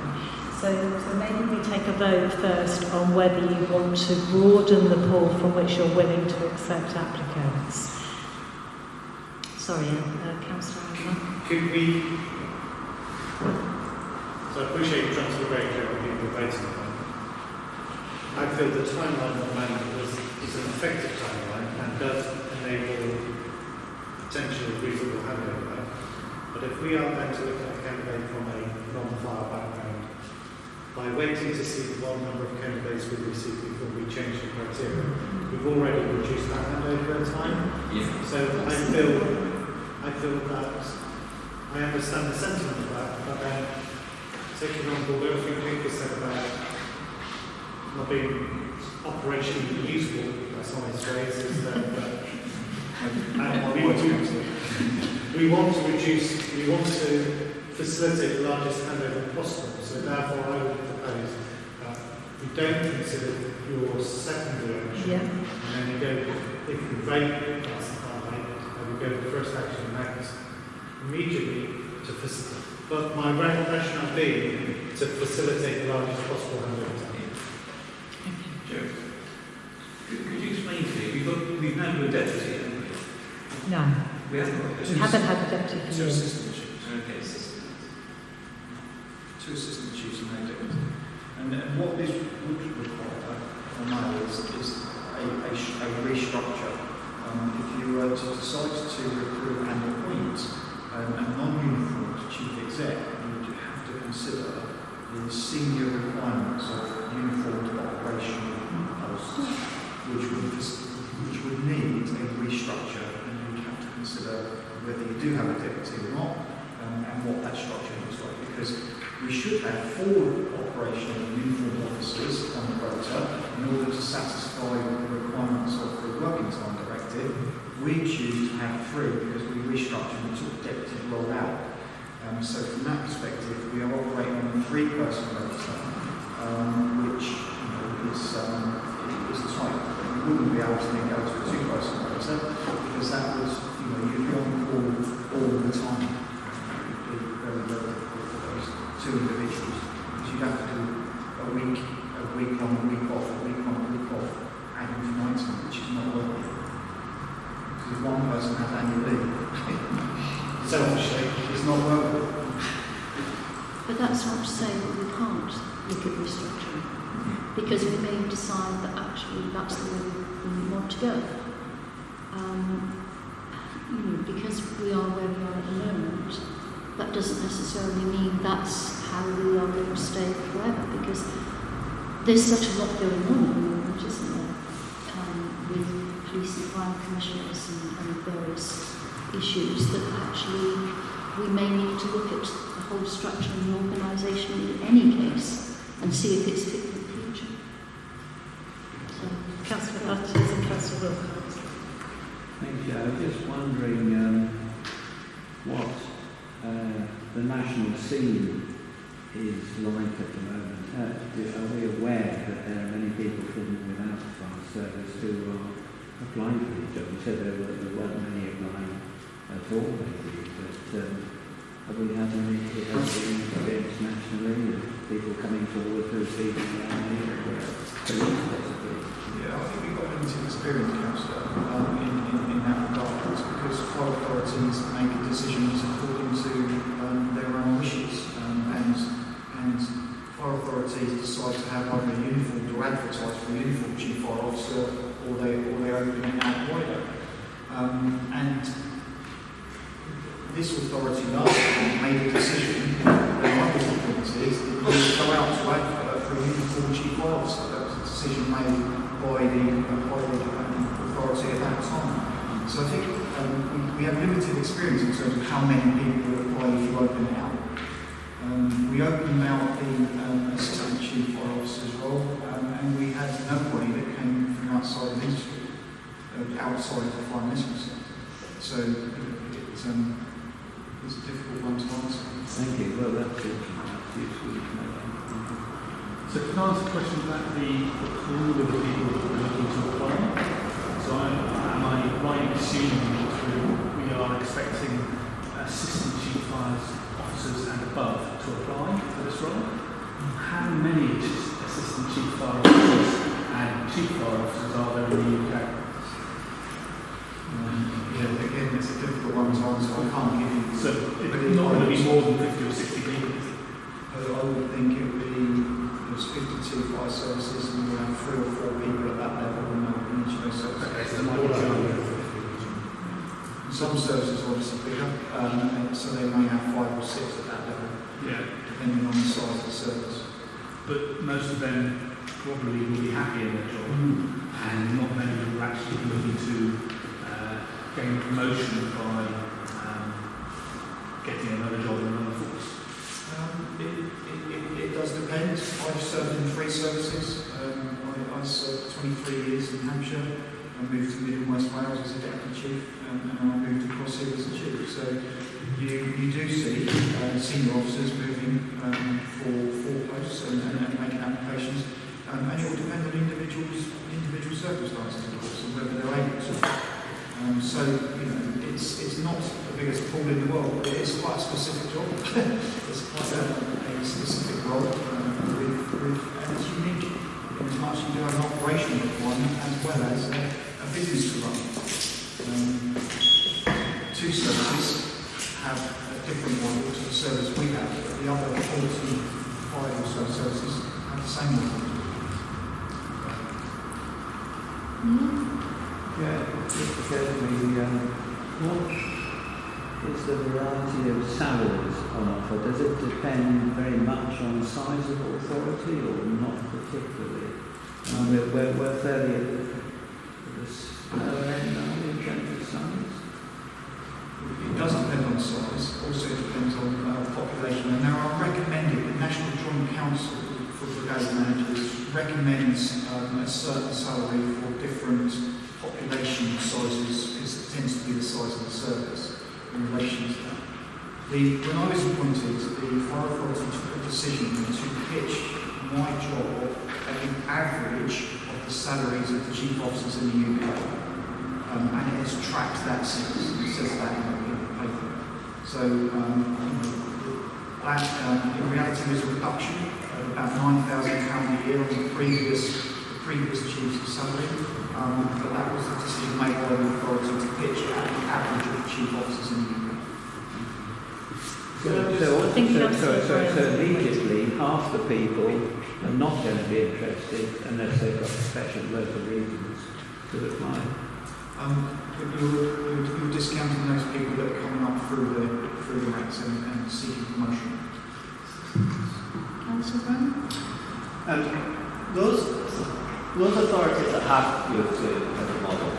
So maybe we take a vote first on whether you want to broaden the pool from which you're willing to accept applicants. Sorry, Councillor Avon. Could we... So I appreciate you trying to be very clear on people debating on. I feel the timeline at the moment is an effective timeline and does enable potentially reasonable handover. But if we are going to look at a candidate from a non-fire background, by waiting to see the number of candidates we receive before we change the criteria, we've already reduced that handover time. Yeah. So I feel that I understand the sentiment of that, but then taking on board everything Luke said about not being operationally useful, that's not his phrase, is that we want to we want to facilitate the largest handover possible. So therefore, I would propose that we don't consider your secondary action, Yeah. and then we go, if we vote, that's fine, and we go to the first action next, immediately to facilitate. But my rationale being to facilitate the largest possible handover time. Joe, could you explain to me, we've now got a deputy, haven't we? No, We haven't got a we deputy. haven't had a deputy for Two years. assistant chiefs. Okay, assistant. Two assistant chiefs and no deputy. And what this would require for now is a restructure. If you were to decide to recruit and appoint a non-uniformed chief exec, you would have to consider the senior requirements of uniformed operational posts, which would need a restructure, and you would have to consider whether you do have a deputy or not, and what that structure looks like, because we should have 4 operational uniformed officers on the rota in order to satisfy the requirements of the Working Time Directive. We choose to have 3 because we restructured and took the deputy role out. So from that perspective, we are operating on a 3-person rota, which is tight. We wouldn't be able to then go to a 2-person rota because that would, you'd be on call all the time. It would be very, very difficult for those 2 individuals, because you'd have to do a week on, a week off, a week on, a week off, ad infinitum, which is not working. Because if one person has annual leave, selfishly, it's not working. But that's not to say that we can't look at restructuring, because we may decide that actually that's the way we want to go. Because we are where we are at the moment, that doesn't necessarily mean that's how we are going to stay forever, because there's such a lot going on at the moment, isn't there? With police and crime commissioners and various issues that actually we may need to look at the whole structure and the organisation in any case and see if it's fit for the future. So, Councillor Butters and Councillor Wilcox. Thank you. I was just wondering what the national scene is like at the moment. Are we aware that there are many people from without the fire service who are applying for these jobs? You said there weren't many applying at all, maybe, but have we had any experience nationally of people coming forward who see the police possibly? Yeah, I think we've got limited experience, Councillor, in that regard, because fire authorities make decisions according to their own wishes, and fire authorities decide to have either a uniformed or advertise for a uniformed chief fire officer, or they open it out wider. And this authority last time made a decision when I was appointed that we would go out to advert for a uniformed chief fire officer. That was a decision made by the authority at that time. So I think we have limited experience in terms of how many people will apply if you open it out. We opened out the assistant chief fire officer's role, and we had nobody that came from outside the industry, outside of the fire and rescue sector. So it's a difficult one to answer. Thank you. Well, that's useful to know. So can I ask a question about the pool of people who are looking to apply? So am I right in assuming that we are expecting assistant chief fire officers and above to apply for this role? How many assistant chief fire officers and chief fire officers are there in the UK? Again, it's a difficult one to answer. I can't give you. So it's not going to be more than 50 or 60 people. I would think it would be. There's 52 fire services, and we have 3 or 4 people at that level in each of those services. Okay, so there might be 200. Some services are obviously bigger, and so they may have 5 or 6 at that level, depending on the size of the service. But most of them probably will be happy in their job, and not many will actually be looking to gain promotion by getting another job in another force. It does depend. I've served in 3 services. I served 23 years in Hampshire, moved to Mid and West Wales as a deputy chief, and I moved across here as a chief. So you do see senior officers moving for posts and making applications, and it will depend on individual circumstances, of course, and whether they're able to. So it's not the biggest pool in the world, but it is quite a specific job. It's quite a specific role, and it's unique in as much you do have an operational requirement as well as a business to run. Two services have a different model to the service we have, but the other 45 or so services have the same model. Yeah, it just occurred to me, what is the variety of salaries on offer? Does it depend very much on size of authority or not particularly? We're fairly at the lower end now in terms of size. It does depend on size, also depends on population, and there are recommended, the National Joint Council for Brigade Managers recommends a certain salary for different population sizes, because it tends to be the size of the service in relation to that. When I was appointed, the Fire Authority took a decision to pitch my job at the average of the salaries of the chief officers in the UK. And it has tracked that since. It says that in the paper. So, that in reality was a reduction of about £9,000 a year on the previous chief's salary. But that was the decision made by the authority to pitch at the average of the chief officers in the UK. So immediately half the people are not going to be interested unless they've got special local reasons to apply. You're discounting those people that are coming up through the ranks and seeking promotion. Councillor Brown? Those authorities that have moved to the model,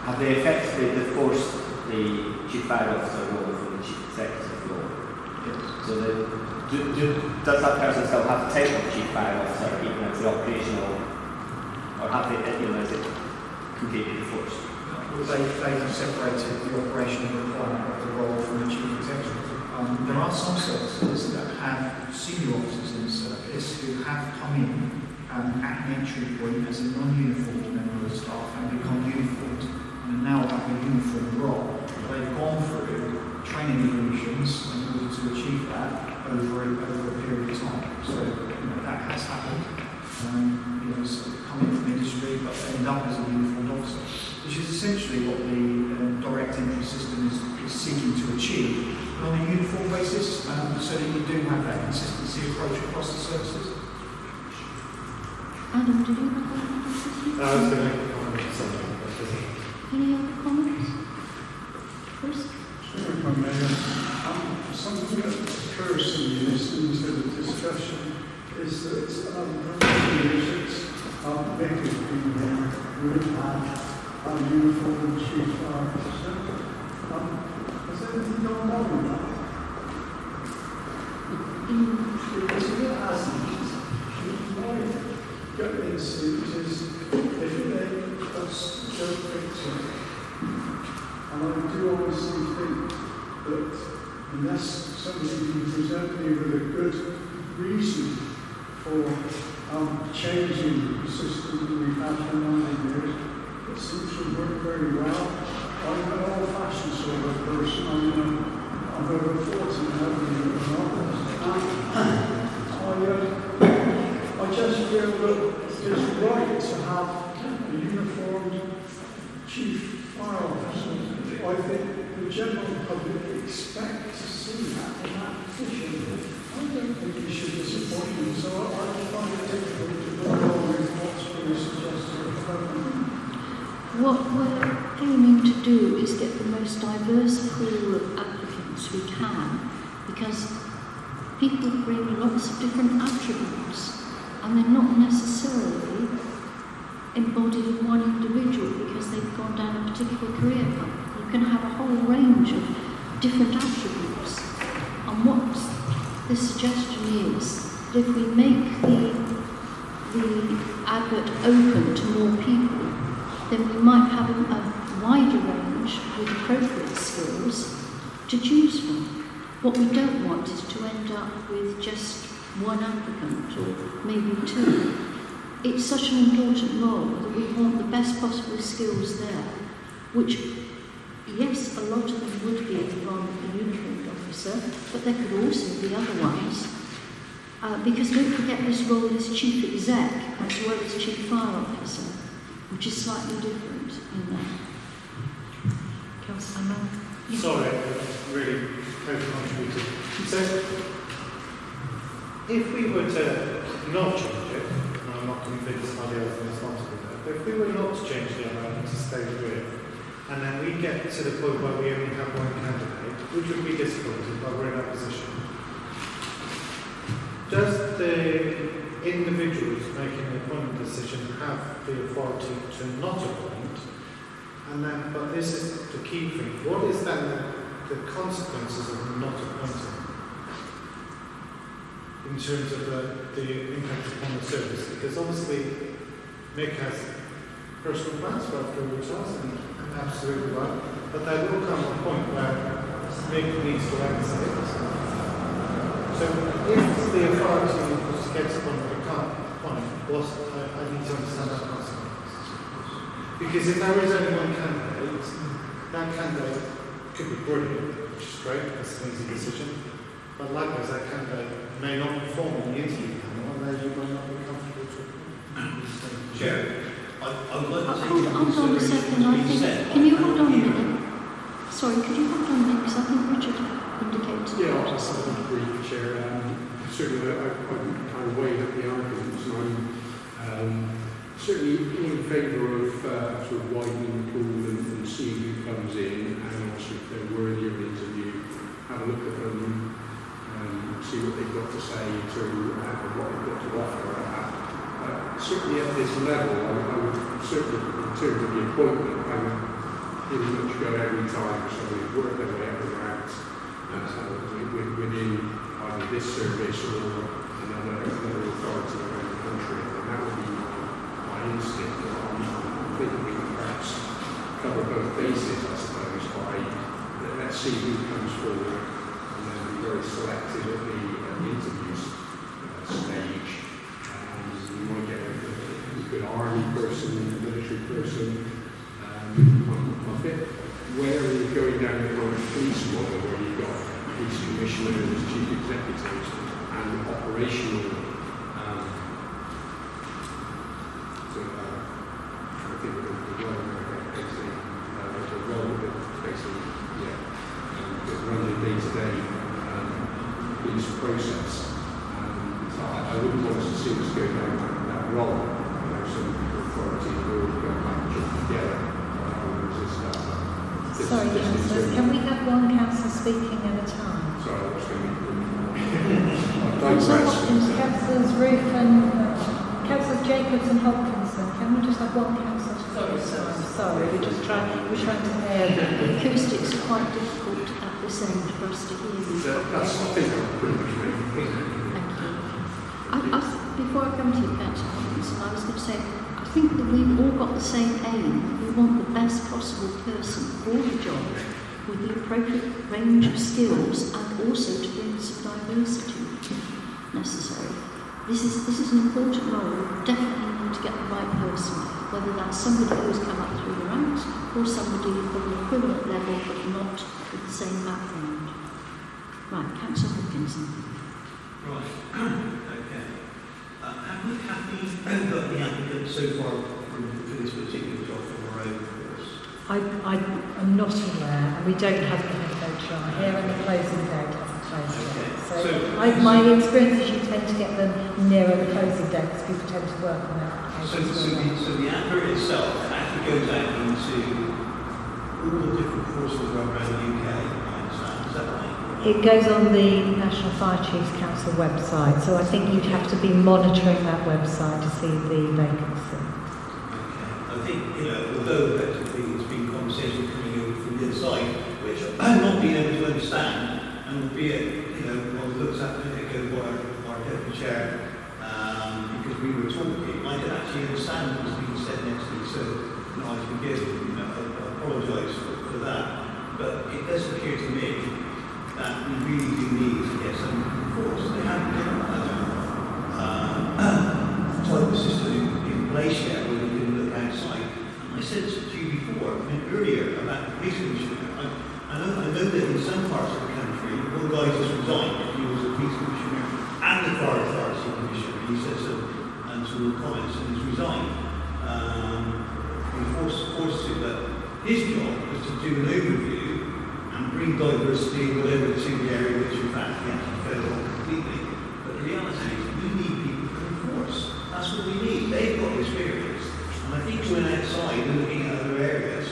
have they effectively divorced the chief fire officer role from the chief executive role? Yes. So does that person still have the title of chief fire officer even if the operational, or have they, is it completely divorced? They have separated the operational requirement of the role from the chief executive. There are some services that have senior officers in the service who have come in at an entry point as a non-uniformed member of staff and become uniformed and now have a uniformed role. They've gone through training evolutions in order to achieve that over a period of time. So that has happened. So they come in from industry but they end up as a uniformed officer, which is essentially what the direct entry system is seeking to achieve, but on a uniform basis, so that you do have that consistency approach across the services. Adam, did you have a question? I was going to make a comment on something. Any other comments? Chris? Sure, if I may. Something that occurs to me listening to the discussion is that perhaps maybe people here would have a uniform chief officer. Has anything gone wrong with that? Because if it hasn't, my gut instinct is if they just joke picture, and I do obviously think that unless somebody can present me with a good reason for changing the system that we've had for 9 years, it seems to work very well. I'm an old-fashioned sort of person. I'm over 40 now, believe it or not. I just feel that it's right to have a uniformed chief fire officer. I think the general public expect to see that in that position. I don't think we should disappoint them, so I find it difficult to go along with what's being suggested. What we're aiming to do is get the most diverse pool of applicants we can, because people bring lots of different attributes and they're not necessarily embodied in one individual because they've gone down a particular career path. You can have a whole range of different attributes. And what the suggestion is that if we make the advert open to more people, then we might have a wider range with appropriate skills to choose from. What we don't want is to end up with just one applicant or maybe two. It's such an important role that we want the best possible skills there, which, yes, a lot of them would be from a uniformed officer, but there could also be other ones. Because don't forget this role is chief exec as well as chief fire officer, which is slightly different in that. Councillor Mann? Sorry, really contributed. So, if we were to not change it, and I'm not convinced by the other things not to do that, but if we were not to change the amount to stay with, and then we get to the point where we only have one candidate, which would be disappointing, but we're in that position. Does the individuals making the appointment decision have the authority to not appoint? And then, but this is the key thing. What is then the consequences of not appointing? In terms of the impact upon the service? Because obviously, Mick has personal plans for after all else, and absolutely right. But there will come a point where Mick needs to exit. So if the authority gets upon that I can't appoint, I need to understand that consequence. Because if there is only one candidate, that candidate could be brilliant, which is great, that's an easy decision. But likewise, that candidate may not perform in the interview panel, and then you might not be comfortable to appoint. Chair, I would like to take Hold on a second, I think. Can you hold on a minute? Sorry, could you hold on a minute? Because I think Richard indicated. Yeah, I'll just have a brief, Chair. Certainly, I weigh up the arguments, and I'm certainly in favour of sort of widening the pool and seeing who comes in, and also if they're worthy of an interview, have a look at them, see what they've got to say to what they've got to offer. Certainly at this level, I would certainly, in terms of the appointment, I would pretty much go every time somebody's worked their way up the ranks within either this service or another authority around the country. And that would be my instinct. I think we can perhaps cover both bases, I suppose, by let's see who comes forward and then be very selective at the interviews stage. You might get a good army person, a military person. A bit wary of going down the kind of police model where you've got police commissioners, chief executives, and operational. I think the role that run the day-to-day police process. So I wouldn't want to see us go down that role. Some authorities have already got that job together. Sorry, councillors, can we have one councillor speaking at a time? Sorry, I was going to Councillors Roof and Councillors Jacobs and Hopkinson, can we just have one councillor speaking? Sorry, we're trying to hear. The acoustics are quite difficult at this end for us to hear you. I think I'm pretty much ready. Thank you. Before I come to you, Councillor Hopkinson, I was going to say, I think that we've all got the same aim. We want the best possible person for the job with the appropriate range of skills and also to bring some diversity necessary. This is an important role. We definitely need to get the right person, whether that's somebody who's come up through the ranks or somebody from an equivalent level but not with the same background. Right, Councillor Hopkinson. Right, okay. Have we got the applicants so far for this particular job from our own force? I'm not aware, and we don't have the head HR here, and the closing date hasn't closed yet. So my experience is you tend to get them nearer the closing date because people tend to work on that. So the advert itself actually goes out into all the different forces around the UK, I understand, is that right? It goes on the National Fire Chiefs Council website, so I think you'd have to be monitoring that website to see the vacancy. Okay. I think, although effectively it's been conversation coming over from the other side, which I'm not being able to understand, and albeit, when we looked at it by our deputy chair, because we were talking, I could actually understand what was being said next week. So nice to give, I apologise for that, but it does appear to me that we really do need to get some enforced. They haven't given type of system in place yet where we can look outside. And I said to you before, earlier about the police commissioner, I know that in some parts of the country, one guy just resigned, he was a police commissioner and the fire authority commissioner. He said some comments and he's resigned. He forced it, but his job was to do an overview and bring diversity and whatever to the area which in fact he actually failed on completely. But the reality is we need people to enforce. That's what we need. They've got experience. And I think when outside and looking at other areas,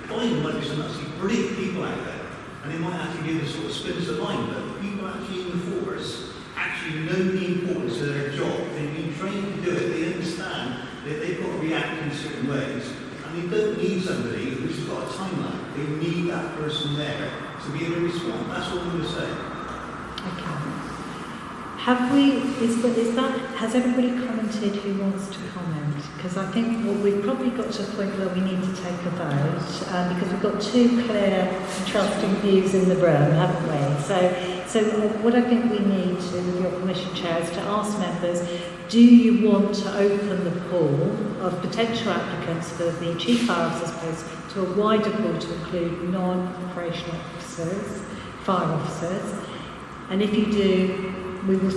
fine, there might be some absolutely brilliant people out there. And they might actually give us sort of spins of line, but people actually in the force actually know the importance of their job. They've been trained to do it. They understand that they've got to react in certain ways. And they don't need somebody who's got a timeline. They need that person there to be able to respond. That's all I'm going to say. Okay. Has everybody commented who wants to comment? Because I think we've probably got to a point where we need to take a vote, because we've got two clear and trusting views in the room, haven't we? So what I think we need to, with your permission, Chair, is to ask members, do you want to open the pool of potential applicants for the Chief Fire Officer's post to a wider pool to include non-operational officers, fire officers? And if you do, we will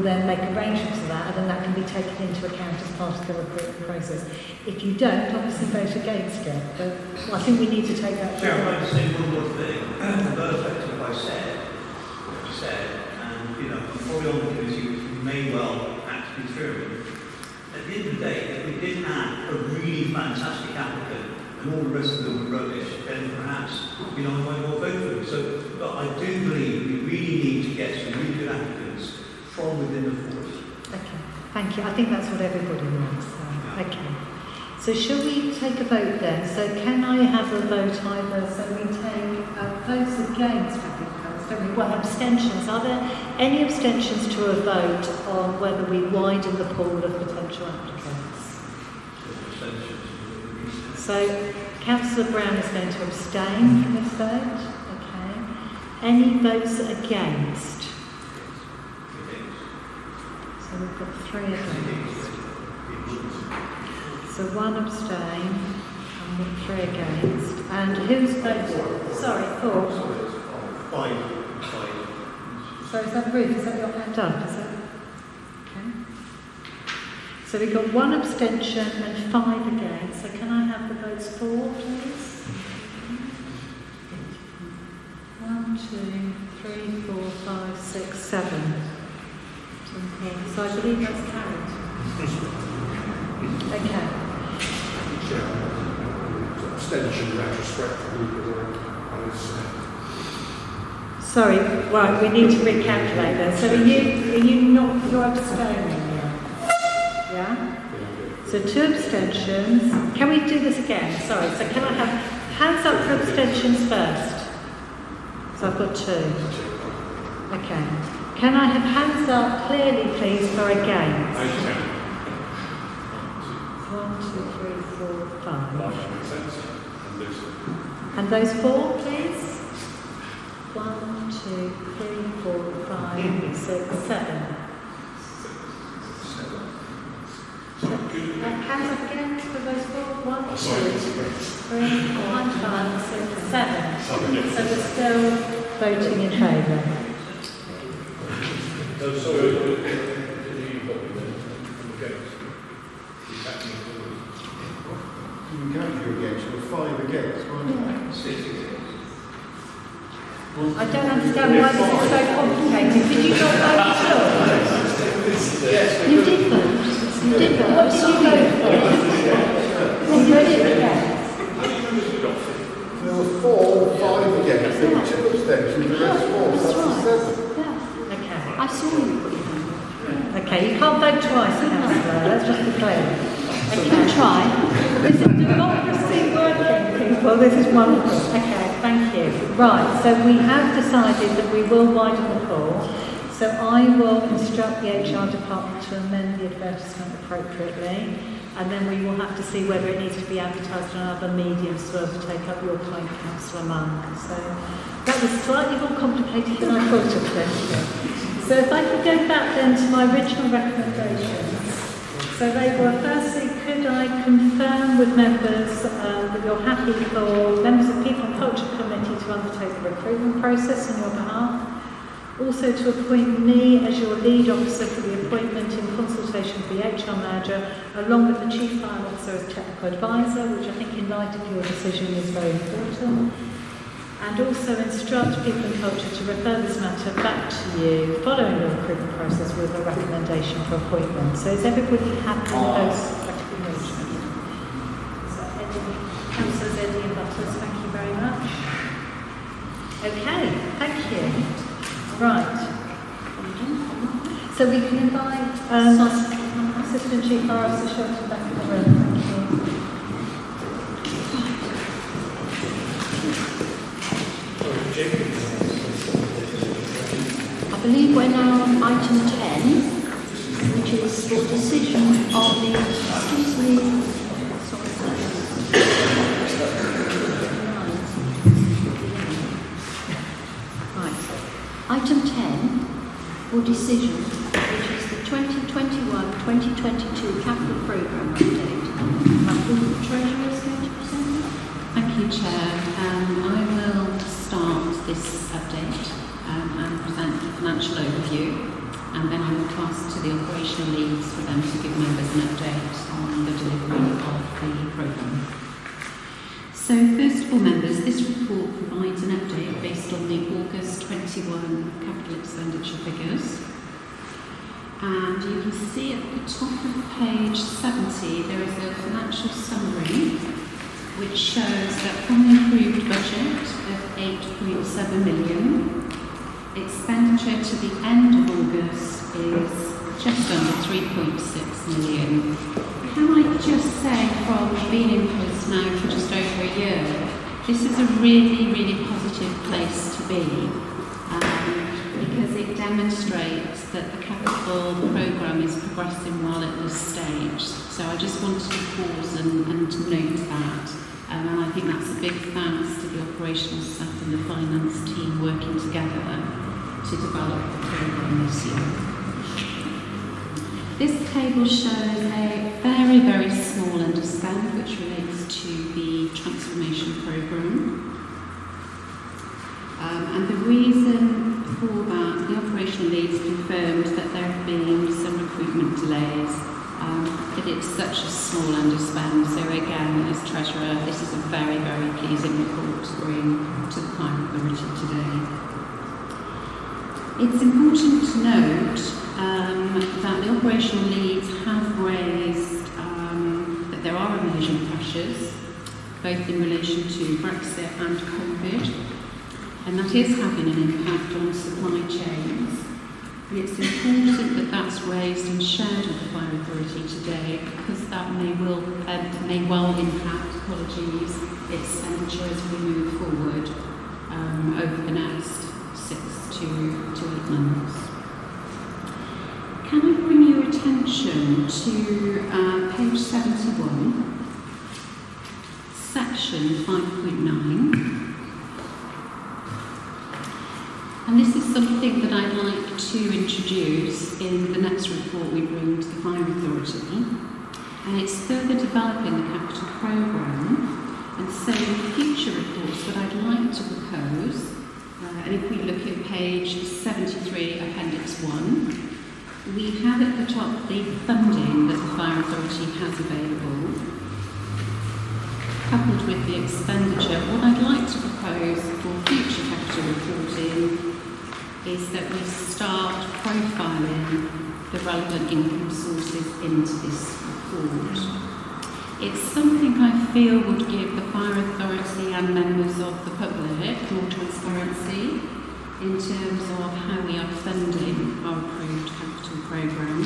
then make arrangements for that, and then that can be taken into account as part of the recruitment process. If you don't, obviously vote against it. But I think we need to take that. Chair, I'd like to say one more thing. About effective what I said, and I'm probably on the committee which we may well act to determine. At the end of the day, if we did have a really fantastic applicant and all the rest of them were rubbish, then perhaps I might well vote for them. But I do believe we really need to get some really good applicants from within the force. Okay, thank you. I think that's what everybody wants. Okay. So shall we take a vote then? So can I have a vote either? So we take votes against applicants, don't we? Well, abstentions. Are there any abstentions to a vote on whether we widen the pool of potential applicants? So Councillor Brown is going to abstain from this vote. Okay. Any votes against? So we've got 3 against. So 1 abstain and 3 against. And who's voted? Sorry, 4. 5. So is that Ruth? Is that your hand up? Is that? Okay. So we've got 1 abstention and 5 against. So can I have the votes for, please? 1, 2, 3, 4, 5, 6, 7. So I believe that's carried. Okay. Abstention retrospectively because I was. Sorry, right, we need to recalculate that. So you're abstaining now? Yeah? So 2 abstentions. Can we do this again? Sorry, so can I have hands up for abstentions first? So I've got 2. Okay. Can I have hands up clearly, please, for against? 1, 2, 3, 4, 5. And those 4, please? 1, 2, 3, 4, 5, 6, 7. Hands up again for those 4. 1, 2, 3, 4, 5, 6, 7. So we're still voting in favour. No, sorry. You count you against, you're 5 against, right? 6 against. I don't understand why this is so complicated. Did you not vote at all? You did vote. You did vote. What did you vote for? You voted against. There were 4, 5 against, there were 2 abstentions, the rest 4, so that's 7. Yeah. Okay. I saw you. Okay, you can't vote twice, Councillor. Let's just be clear. You can try. This is democracy working, people. This is wonderful. Okay, thank you. Right, so we have decided that we will widen the pool. So I will instruct the HR department to amend the advertisement appropriately. and then we will have to see whether it needs to be advertised on other mediums to be able to take up your point, Councillor Monk. So that was slightly more complicated than I thought it was. So if I could go back then to my original recommendations. So they were, firstly, could I confirm with members that you're happy for members of the People and Culture Committee to undertake the recruitment process on your behalf? Also to appoint me as your lead officer for the appointment in consultation with the HR manager, along with the Chief Fire Officer as technical advisor, which I think in light of your decision is very important. And also instruct People and Culture to refer this matter back to you following the recruitment process with a recommendation for appointment. So is everybody happy with those recommendations? So Councillors Eddie and Butters, thank you very much. Okay, thank you. Right. So we can invite Assistant Chief Fire Officer Shelton back in the room. Thank you. I believe we're now on item 10, which is for decision on the, excuse me, Item 10, for decision, which is the 2021-2022 capital programme update. I think the Treasurer is going to present it. Thank you, Chair. I will start this update and present the financial overview, and then I will pass to the operational leads for them to give members an update on the delivery of the programme. So first of all, members, this report provides an update based on the August 21 capital expenditure figures. And you can see at the top of page 70 there is a financial summary which shows that from the approved budget of 8.7 million, expenditure to the end of August is just under 3.6 million. Can I just say, from being in post now for just over a year, this is a really, really positive place to be, because it demonstrates that the capital programme is progressing well at this stage. So I just wanted to pause and note that. And I think that's a big thanks to the operational staff and the finance team working together to develop the programme this year. This table shows a very, very small underspend which relates to the transformation programme. And the reason for that, the operational leads confirmed that there have been some recruitment delays, but it's such a small underspend. So again, as Treasurer, this is a very, very pleasing report to bring to the Fire Authority today. It's important to note that the operational leads have raised that there are emerging pressures, both in relation to Brexit and COVID, and that is having an impact on supply chains. And it's important that that's raised and shared with the Fire Authority today, because that may well impact, expenditure as we move forward over the next 6 to 8 months. Can I bring your attention to page 71, section 5.9. And this is something that I'd like to introduce in the next report we bring to the Fire Authority. And it's further developing the capital programme. And so in future reports, what I'd like to propose, and if we look at page 73, Appendix 1, we have at the top the funding that the Fire Authority has available, coupled with the expenditure. What I'd like to propose for future capital reporting is that we start profiling the relevant income sources into this report. It's something I feel would give the Fire Authority and members of the public more transparency in terms of how we are funding our approved capital programme.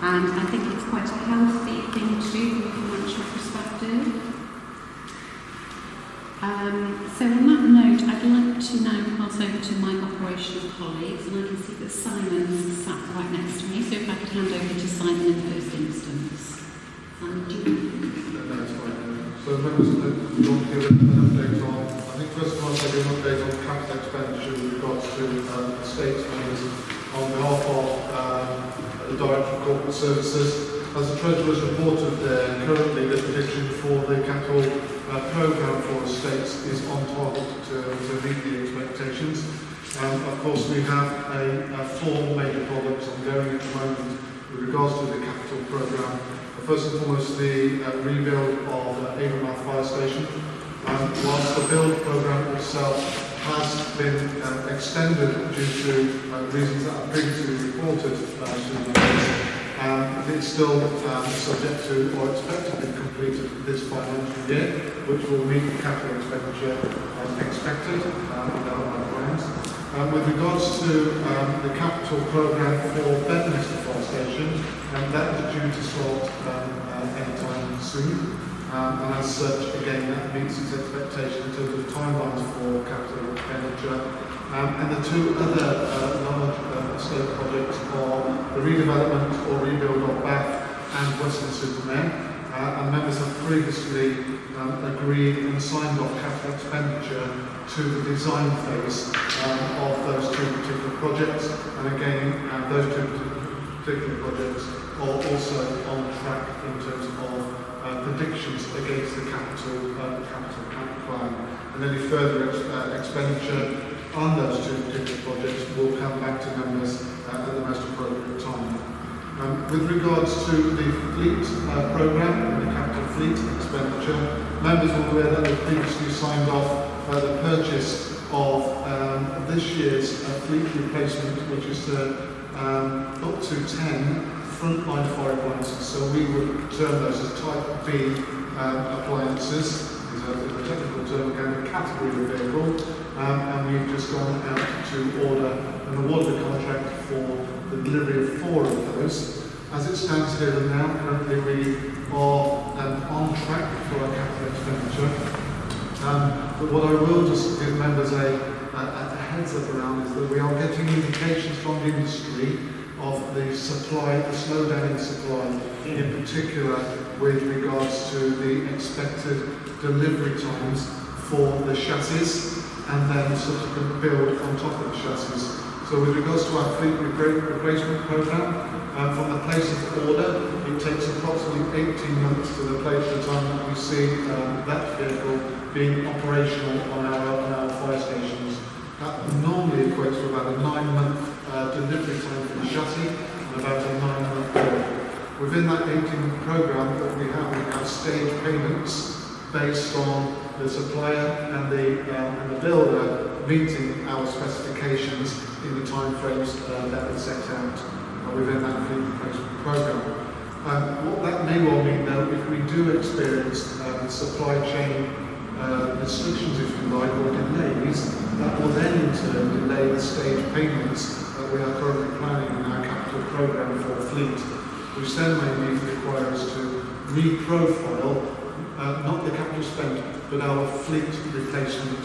And I think it's quite a healthy thing to do from a financial perspective. So on that note, I'd like to now pass over to my operational colleagues, and I can see that Simon's sat right next to me, so if I could hand over to Simon in the first instance. Simon, do you? No, it's fine. So members, do you want to give an update on, I think first of all I'll give an update on capital expenditure with regards to estates members on behalf of the Director of Corporate Services. As the Treasurer has reported there, currently the prediction for the capital programme for estates is on target to meet the expectations. Of course, we have four major projects ongoing at the moment with regards to the capital programme. First and foremost, the rebuild of Avon Fire Station. Whilst the build programme itself has been extended due to reasons that are previously reported to the it's still subject to or expected to be completed this financial year, which will meet the capital expenditure expected in our plans. With regards to the capital programme for Bedminster Fire Station, that is due to start anytime soon. And as such, again, that meets its expectation in terms of timelines for capital expenditure. And the two other non-estate projects are the redevelopment or rebuild of Bath and Western-super-Mare. And members have previously agreed and signed off capital expenditure to the design phase of those two particular projects. And again, those two particular projects are also on track in terms of predictions against the capital plan. And any further expenditure on those two particular projects will come back to members at the most appropriate time. With regards to the fleet programme and the capital fleet expenditure, members will be aware that we previously signed off the purchase of this year's fleet replacement, which is up to 10 frontline fire appliances. So we would term those as Type B appliances. Is a technical term, again, a category of vehicle, and we've just gone out to order and awarded a contract for the delivery of 4 of those. As it stands here and now, currently we are on track for our capital expenditure. But what I will just give members a heads up around is that we are getting indications from the industry of the supply, the slowdown in supply, in particular with regards to the expected delivery times for the chassis and then subsequent build on top of the chassis. So with regards to our fleet replacement programme, from the place of order, it takes approximately 18 months to the place of the time that we see that vehicle being operational on our fire stations. That normally equates to about a 9-month delivery time for the chassis and about a 9-month build. Within that 18-month programme, what we have stage payments based on the supplier and the builder meeting our specifications in the time frames that we set out within that fleet replacement programme. What that may well mean, though, if we do experience supply chain restrictions, if you like, or delays, that will then in turn delay the stage payments that we are currently planning in our capital programme for fleet, which then may require us to reprofile not the capital spend, but our fleet replacement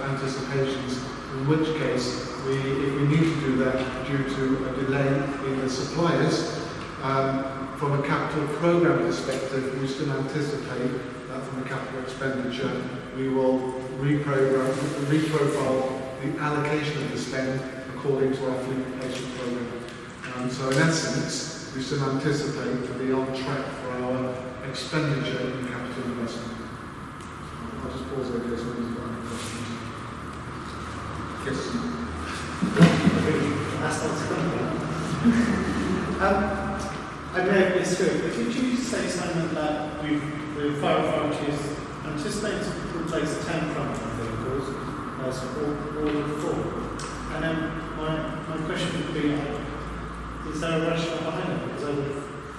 anticipations, in which case, if we need to do that due to a delay in the suppliers, from a capital programme perspective, we still anticipate that from a capital expenditure, we will reprofile the allocation of the spend according to our fleet replacement programme. So in essence, we still anticipate to be on track for our expenditure in capital investment. I'll just pause there in case anyone's got any questions. Yes. I may have misheard, but did you say, Simon, that the fire authorities anticipate to replace 10 frontline vehicles as ordered for? And then my question would be, is there a rationale behind it? Because I would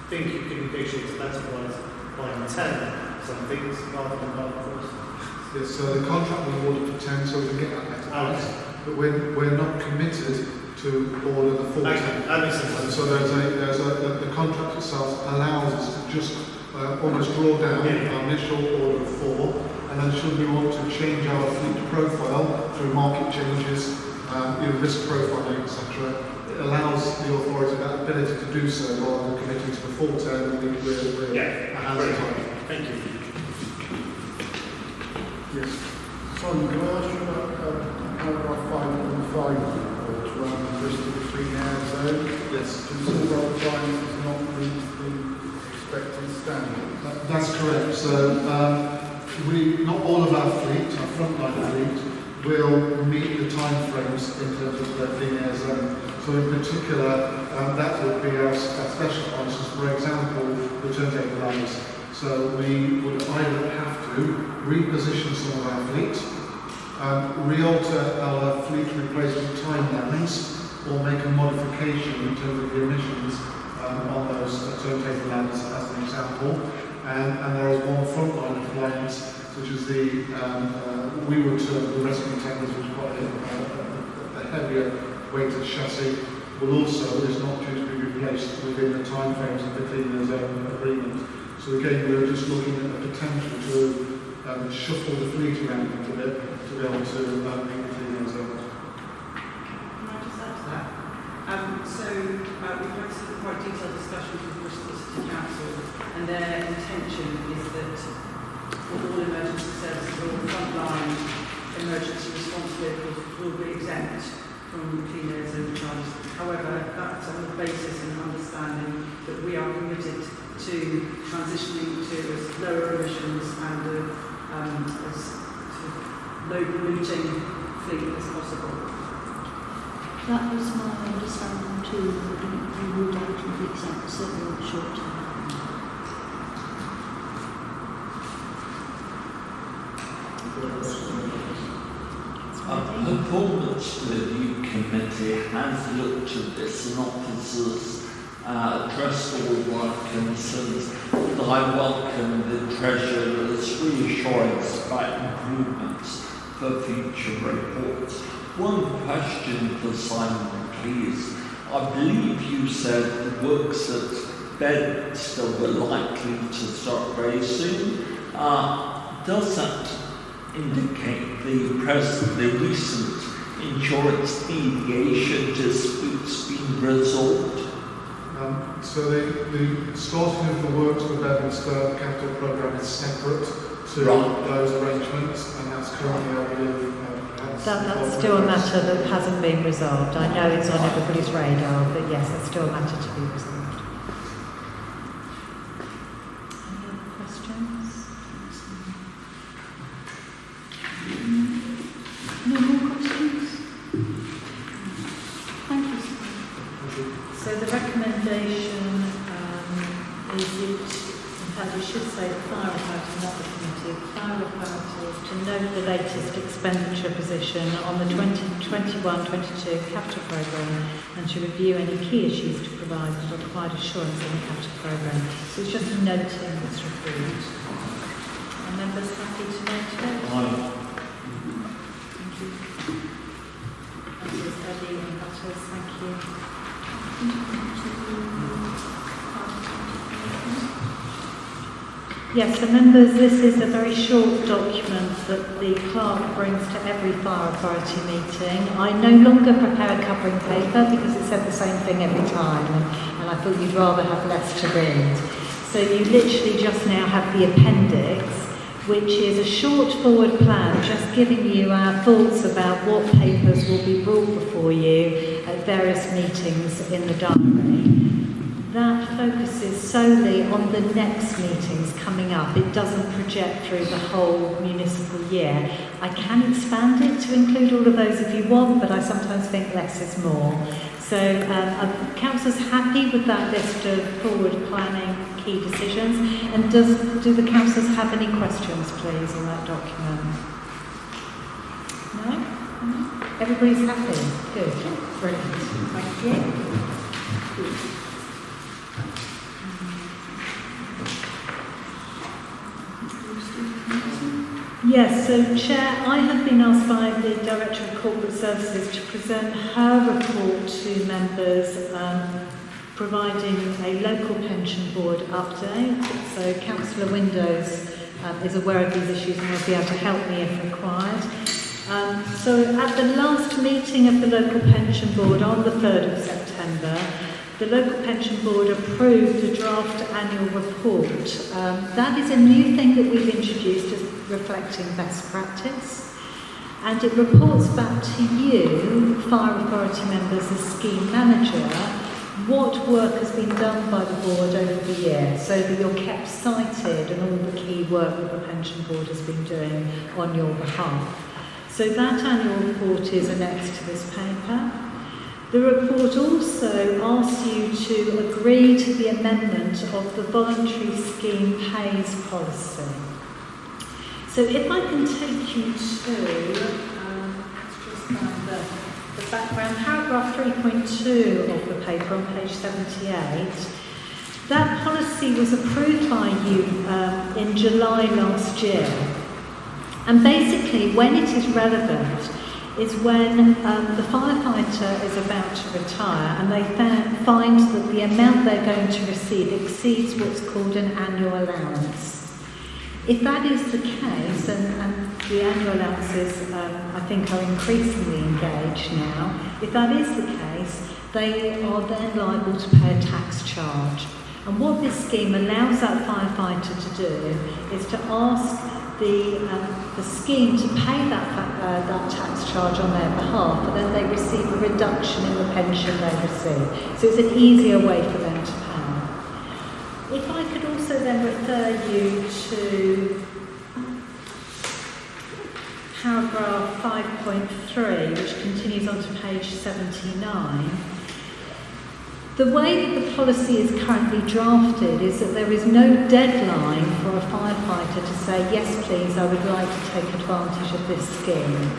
think you can negotiate a better price buying 10 some things rather than buying 4. Yes, so the contract was ordered for 10, so we can get that better price. But we're not committed to order the full 10. That makes sense. So the contract itself allows us to just almost draw down our initial order of 4, and then should we want to change our fleet profile through market changes, risk profiling, etc., it allows the authority that ability to do so rather than committing to the full term and we're hands on time. Thank you. Yes. Simon, can I ask you about paragraph 5.5, which around the risk of the free air zone? Yes. Consider time does not meet the expected standard. That's correct. So not all of our fleet, our frontline fleet, will meet the time frames in terms of their clean air zone. So in particular, that would be our special policies, for example, the turntable lines. So we would either have to reposition some of our fleet, re-alter our fleet replacement timelines, or make a modification in terms of the emissions on those turntable lines as an example. And there is one frontline appliance, which is the, we would term the rescue tankers, which is quite a heavier weighted chassis, will also, is not due to be replaced within the timeframes of the clean air zone agreement. So again, we're just looking at the potential to shuffle the fleet around a little bit to be able to meet the clean air zone. Can I just add to that? We've had some quite detailed discussions with Bristol City Council, and their intention is that all emergency services, all frontline emergency response vehicles will be exempt from clean air zone charges. However, that's on the basis and understanding that we are committed to transitioning to as lower emissions and as sort of low polluting fleet as possible. That was my understanding too, that we would actually exempt certainly in the short term. Performance Review Committee has looked at this and officers addressed all of our concerns. And I welcome the Treasurer's reassurance about improvements for future reports. One question for Simon, please. I believe you said the works at Bedminster were likely to start very soon. Does that indicate the recent insurance mediation disputes been resolved? So the starting of the works for Bedminster capital programme is separate to those arrangements, and that's currently, I believe, that's still a matter that hasn't been resolved. I know it's on everybody's radar, but yes, it's still a matter to be resolved. Any other questions? No more questions? Thank you, sir. So the recommendation is in fact we should say the fire authority, not the committee, the fire authority to note the latest expenditure position on the 2021-22 capital programme and to review any key issues to provide assurance in the capital programme. So it's just noting this report. Are members happy to note it? Thank you. That is Eddie and Butters, thank you. Yes, so members, this is a very short document that the clerk brings to every fire authority meeting. I no longer prepare a covering paper because it said the same thing every time, and I thought you'd rather have less to read. So you literally just now have the appendix, which is a short forward plan, just giving you our thoughts about what papers will be brought before you at various meetings in the diary. That focuses solely on the next meetings coming up. It doesn't project through the whole municipal year. I can expand it to include all of those if you want, but I sometimes think less is more. So are councillors happy with that list of forward planning key decisions? And do the councillors have any questions, please, on that document? No? No? Everybody's happy? Good. Brilliant. Thank you. Yes, so Chair, I have been asked by the Director of Corporate Services to present her report to members providing a local pension board update. So Councillor Windows is aware of these issues and will be able to help me if required. So at the last meeting of the local pension board on the 3rd of September, the local pension board approved a draft annual report. That is a new thing that we've introduced as reflecting best practice. And it reports back to you, Fire Authority members as scheme manager, what work has been done by the board over the year, so that you're kept cited and all the key work that the pension board has been doing on your behalf. So that annual report is annexed to this paper. The report also asks you to agree to the amendment of the voluntary scheme pays policy. So if I can take you to, let's just find the background, paragraph 3.2 of the paper on page 78. That policy was approved by you in July last year. And basically, when it is relevant is when the firefighter is about to retire and they find that the amount they're going to receive exceeds what's called an annual allowance. If that is the case, and the annual allowances I think are increasingly engaged now, if that is the case, they are then liable to pay a tax charge. And what this scheme allows that firefighter to do is to ask the scheme to pay that tax charge on their behalf, and then they receive a reduction in the pension they receive. So it's an easier way for them to pay. If I could also then refer you to paragraph 5.3, which continues on to page 79. The way that the policy is currently drafted is that there is no deadline for a firefighter to say, yes please, I would like to take advantage of this scheme.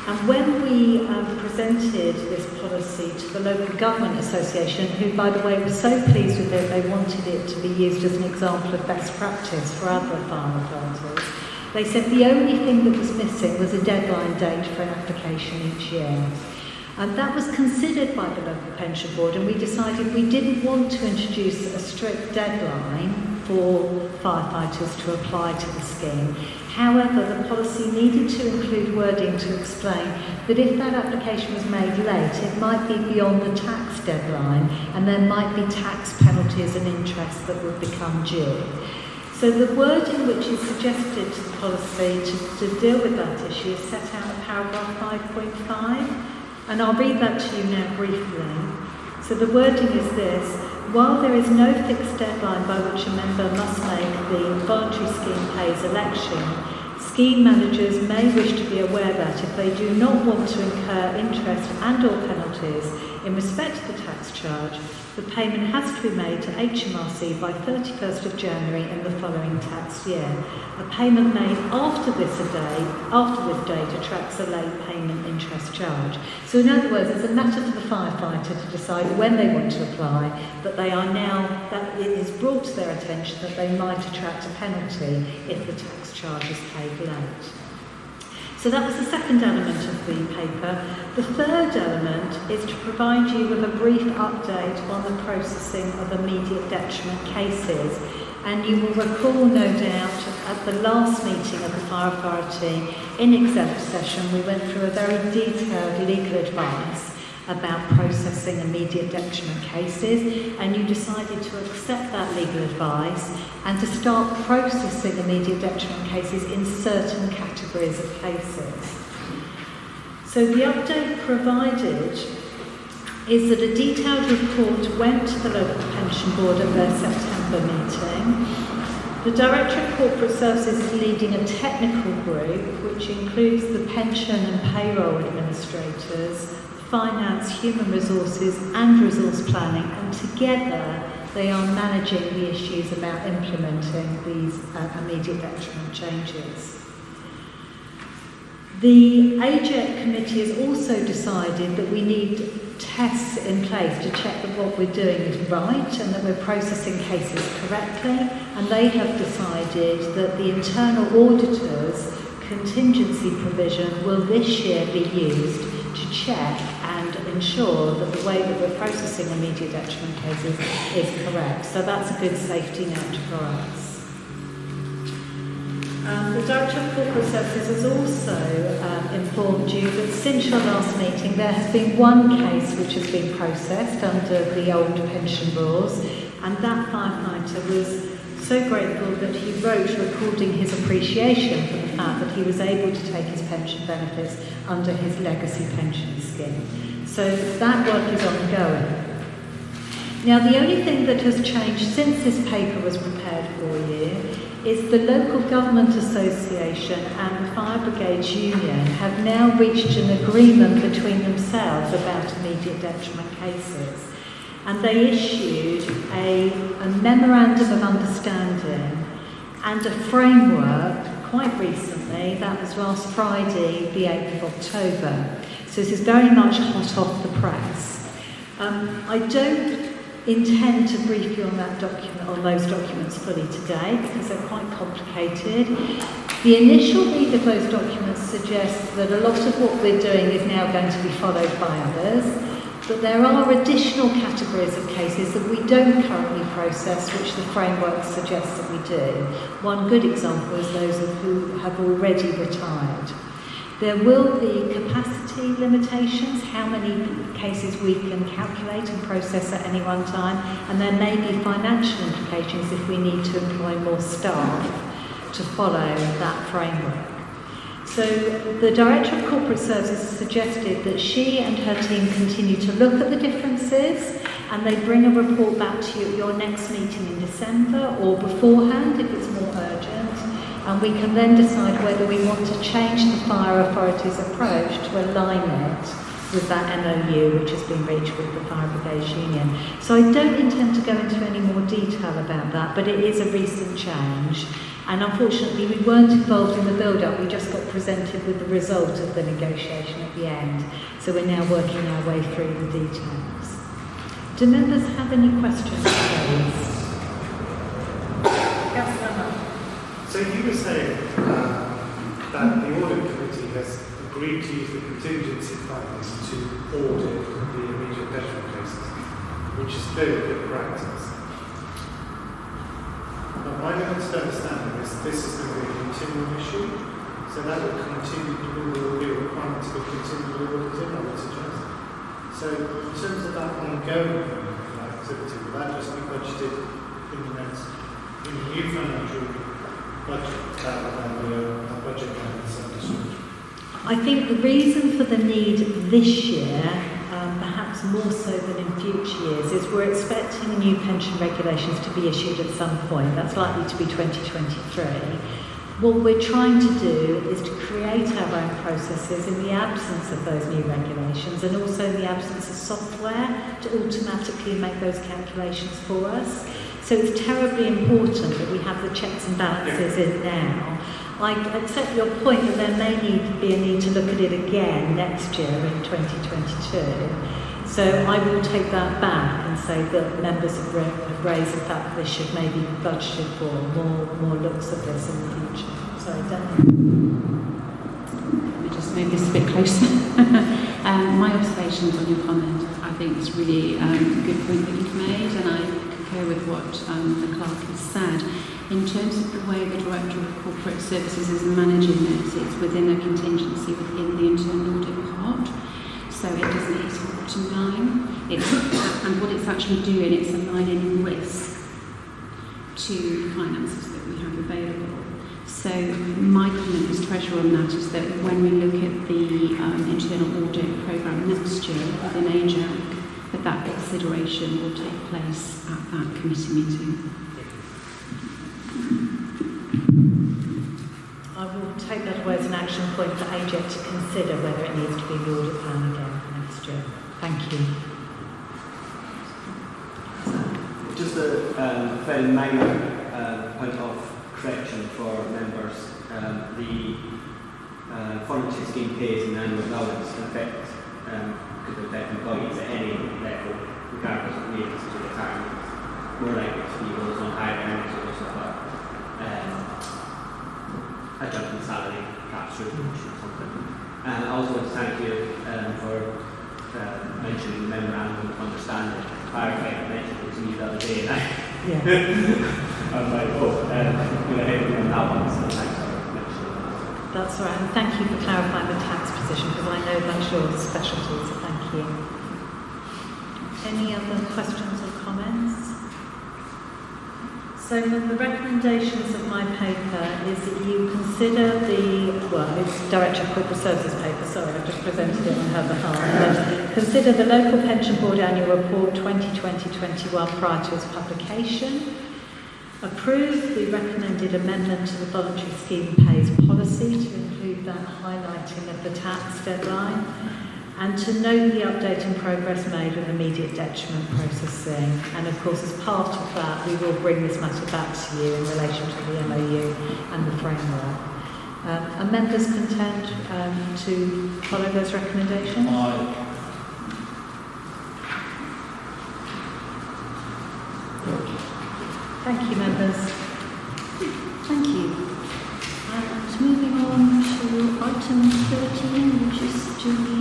And when we presented this policy to the Local Government Association, who by the way was so pleased with it, they wanted it to be used as an example of best practice for other firefighters, they said the only thing that was missing was a deadline date for an application each year. And that was considered by the local pension board, and we decided we didn't want to introduce a strict deadline for firefighters to apply to the scheme. However, the policy needed to include wording to explain that if that application was made late, it might be beyond the tax deadline, and there might be tax penalties and interest that would become due. So the wording which is suggested to the policy to deal with that issue is set out in paragraph 5.5. And I'll read that to you now briefly. So the wording is this: while there is no fixed deadline by which a member must make the voluntary scheme pays election, scheme managers may wish to be aware that if they do not want to incur interest and/or penalties in respect of the tax charge, the payment has to be made to HMRC by 31st of January in the following tax year. A payment made after this date attracts a late payment interest charge. So in other words, it's a matter for the firefighter to decide when they want to apply, but they are now, that it is brought to their attention that they might attract a penalty if the tax charge is paid late. So that was the second element of the paper. The third element is to provide you with a brief update on the processing of immediate detriment cases. And you will recall, no doubt, at the last meeting of the Fire Authority in exempt session, we went through a very detailed legal advice about processing immediate detriment cases, and you decided to accept that legal advice and to start processing immediate detriment cases in certain categories of cases. So the update provided is that a detailed report went to the local pension board at their September meeting. The Director of Corporate Services is leading a technical group which includes the pension and payroll administrators, finance, human resources and resource planning, and together they are managing the issues about implementing these immediate detriment changes. The AJEC committee has also decided that we need tests in place to check that what we're doing is right and that we're processing cases correctly, and they have decided that the internal auditor's contingency provision will this year be used to check and ensure that the way that we're processing immediate detriment cases is correct. So that's a good safety net for us. The Director of Corporate Services has also informed you that since your last meeting there has been one case which has been processed under the old pension rules, and that firefighter was so grateful that he wrote recording his appreciation for the fact that he was able to take his pension benefits under his legacy pension scheme. So that work is ongoing. Now, the only thing that has changed since this paper was prepared for you is the Local Government Association and the Fire Brigades Union have now reached an agreement between themselves about immediate detriment cases. And they issued a memorandum of understanding and a framework quite recently, that was last Friday, the 8th of October. So this is very much hot off the press. I don't intend to brief you on that document, on those documents fully today, because they're quite complicated. The initial read of those documents suggests that a lot of what we're doing is now going to be followed by others, but there are additional categories of cases that we don't currently process, which the framework suggests that we do. One good example is those who have already retired. There will be capacity limitations, how many cases we can calculate and process at any one time, and there may be financial implications if we need to employ more staff to follow that framework. So the Director of Corporate Services suggested that she and her team continue to look at the differences, and they bring a report back to you at your next meeting in December or beforehand if it's more urgent. And we can then decide whether we want to change the fire authority's approach to align it with that MOU which has been reached with the Fire Brigades Union. So I don't intend to go into any more detail about that, but it is a recent change. And unfortunately we weren't involved in the build-up, we just got presented with the result of the negotiation at the end. So we're now working our way through the details. Do members have any questions, please? So you were saying that the audit committee has agreed to use the contingency funds to audit the immediate detriment cases, which is clearly good practice. But my understanding is this is going to be a continual issue, so that will continue to be a requirement to be continually audited, I would suggest. So in terms of that ongoing activity, will that just be budgeted in the next, in the new financial budget, budget I think the reason for the need this year, perhaps more so than in future years, is we're expecting new pension regulations to be issued at some point. That's likely to be 2023. What we're trying to do is to create our own processes in the absence of those new regulations, and also in the absence of software to automatically make those calculations for us. So it's terribly important that we have the checks and balances in now. I accept your point that there may be a need to look at it again next year in 2022. So I will take that back and say that members have raised the fact that they should maybe be budgeted for more looks at this in the future. Sorry, Dan. Let me just move this a bit closer. My observations on your comment, I think it's really a good point that you've made, and I with what the clerk has said. In terms of the way the Director of Corporate Services is managing this, it's within a contingency within the internal audit part, so it doesn't hit a bottom line. And what it's actually doing, it's aligning risk to the finances that we have available. So my comment as Treasurer on that is that when we look at the internal audit programme next year within AJAC, that consideration will take place at that committee meeting. I will take that away as an action point for AJAC to consider whether it needs to be the audit plan again for next year. Thank you. Just a very minor point of correction for members. The voluntary scheme pays an annual allowance in effect could affect employees at any level, regardless of age to retirement. More likely to be those on higher earnings or those of a jump in salary, perhaps through promotion or something. And I also want to thank you for mentioning the memorandum of understanding. Firefighter mentioned it to me the other day, and I was like, oh, I'm going to help you on that one, so thanks for That's all right, and thank you for clarifying the tax position, because I know that's your specialty, so thank you. Any other questions or comments? So the recommendations of my paper is that you consider it's Director of Corporate Services paper, sorry, I've just presented it on her behalf. Consider the Local Pension Board Annual Report 2020-21 prior to its publication. Approve the recommended amendment to the voluntary scheme pays policy to include that highlighting of the tax deadline, and to note the update and progress made with immediate detriment processing. And of course, as part of that, we will bring this matter back to you in relation to the MOU and the framework. Are members content to follow those recommendations? Thank you, members. Thank you. And moving on to item 13, which is to the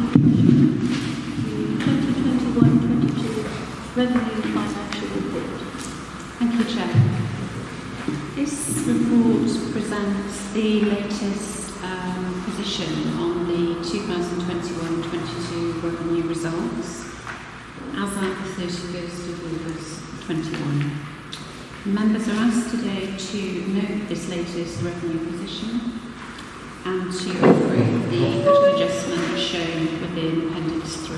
2021-22 Revenue Financial Report. Thank you, Chair. This report presents the latest position on the 2021-22 revenue results as at the 31st of August 21. Members are asked today to note this latest revenue position and to approve the budget adjustment shown within Appendix 3.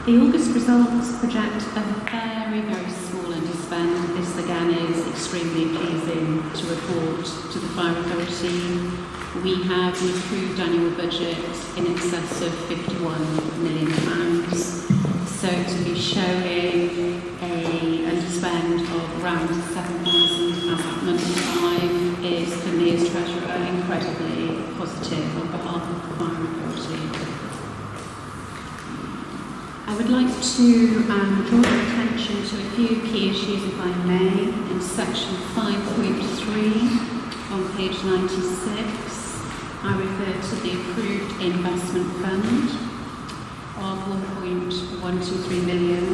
The August results project a very, very small underspend. This again is extremely pleasing to report to the Fire Authority. We have an approved annual budget in excess of £51 million. So to be showing a underspend of around 7,000 as at month 5 is, for me as Treasurer, incredibly positive on behalf of the Fire Authority. I would like to draw your attention to a few key issues, if I may. In section 5.3 on page 96, I refer to the approved investment fund of 1.123 million.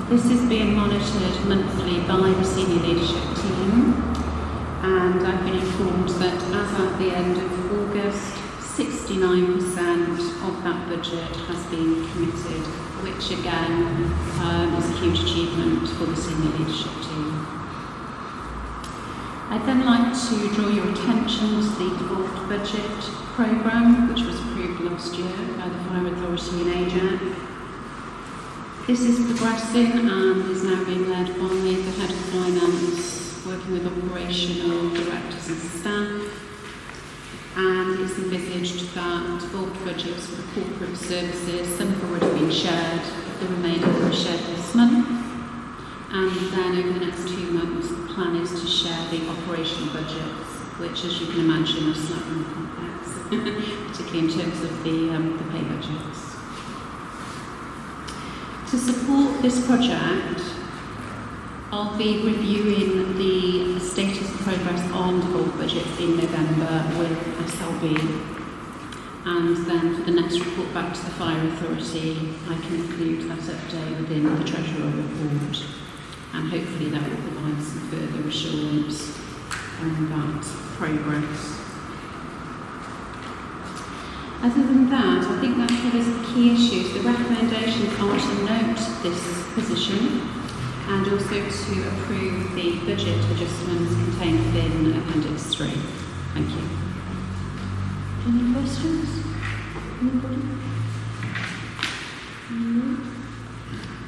This is being monitored monthly by the senior leadership team, and I've been informed that as at the end of August, 69% of that budget has been committed, which again is a huge achievement for the senior leadership team. I'd then like to draw your attention to the devolved budget programme, which was approved last year by the Fire Authority in AJAC. This is progressing and is now being led by the Head of Finance, working with operational directors and staff. And it's envisaged that devolved budgets for the corporate services, some have already been shared, the remainder will be shared this month. And then over the next 2 months, the plan is to share the operational budgets, which, as you can imagine, are slightly more complex, particularly in terms of the pay budgets. To support this project, I'll be reviewing the status of progress on devolved budgets in November with SLB, and then for the next report back to the Fire Authority, I can include that update within the Treasurer report, and hopefully that will provide some further assurance on that progress. Other than that, I think that covers the key issues. The recommendations are to note this position and also to approve the budget adjustments contained within Appendix 3. Thank you. Any questions? Anybody?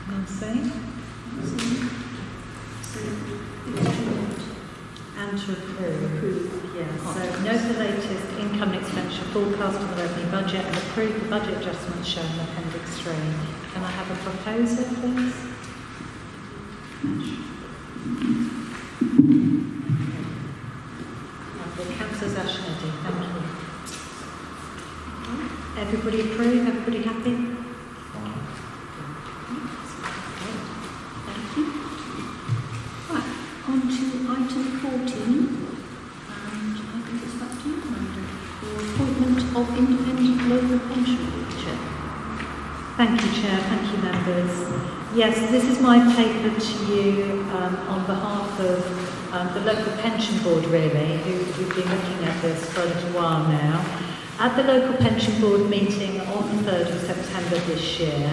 Nailsea? And to approve. Yes. So note the latest income and expenditure forecast on the revenue budget and approve the budget adjustments shown in Appendix 3. Can I have a proposer, please? Councillor Zashnedi, thank you. Everybody approve? Everybody happy? Thank you. Right, on to item 14, and I think it's back to you, Amanda, for appointment of independent local pension chair. Thank you, Chair. Thank you, members. Yes, this is my paper to you on behalf of the local pension board really, who've been looking at this for a little while now. At the local pension board meeting on the 3rd of September this year,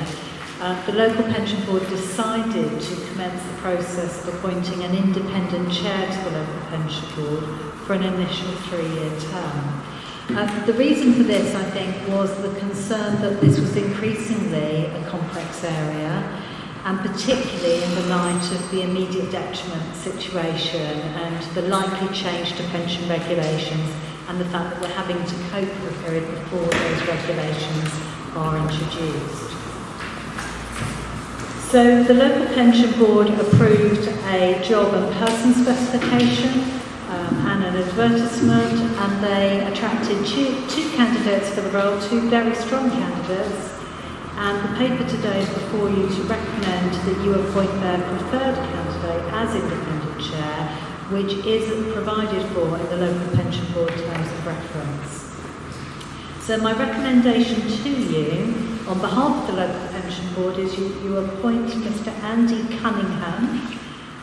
the local pension board decided to commence the process of appointing an independent chair to the local pension board for an initial 3-year term. The reason for this, I think, was the concern that this was increasingly a complex area, and particularly in the light of the immediate detriment situation and the likely change to pension regulations and the fact that we're having to cope with a period before those regulations are introduced. So the local pension board approved a job and person specification and an advertisement, and they attracted two candidates for the role, two very strong candidates. And the paper today is before you to recommend that you appoint their preferred candidate as independent chair, which is provided for in the local pension board terms of reference. So my recommendation to you on behalf of the local pension board is you appoint Mr. Andy Cunningham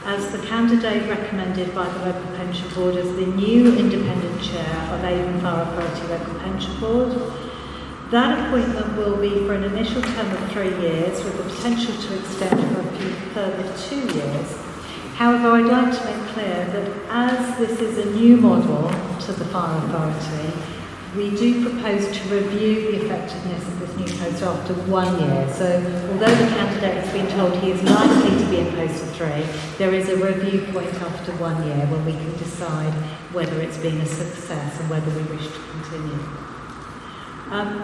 as the candidate recommended by the local pension board as the new independent chair of Avon Borough Authority Local Pension Board. That appointment will be for an initial term of 3 years with the potential to extend for a further 2 years. However, I'd like to make clear that as this is a new model to the Borough Authority, we do propose to review the effectiveness of this new post after 1 year. So although the candidate has been told he is likely to be in post for 3, there is a review point after 1 year when we can decide whether it's been a success and whether we wish to continue.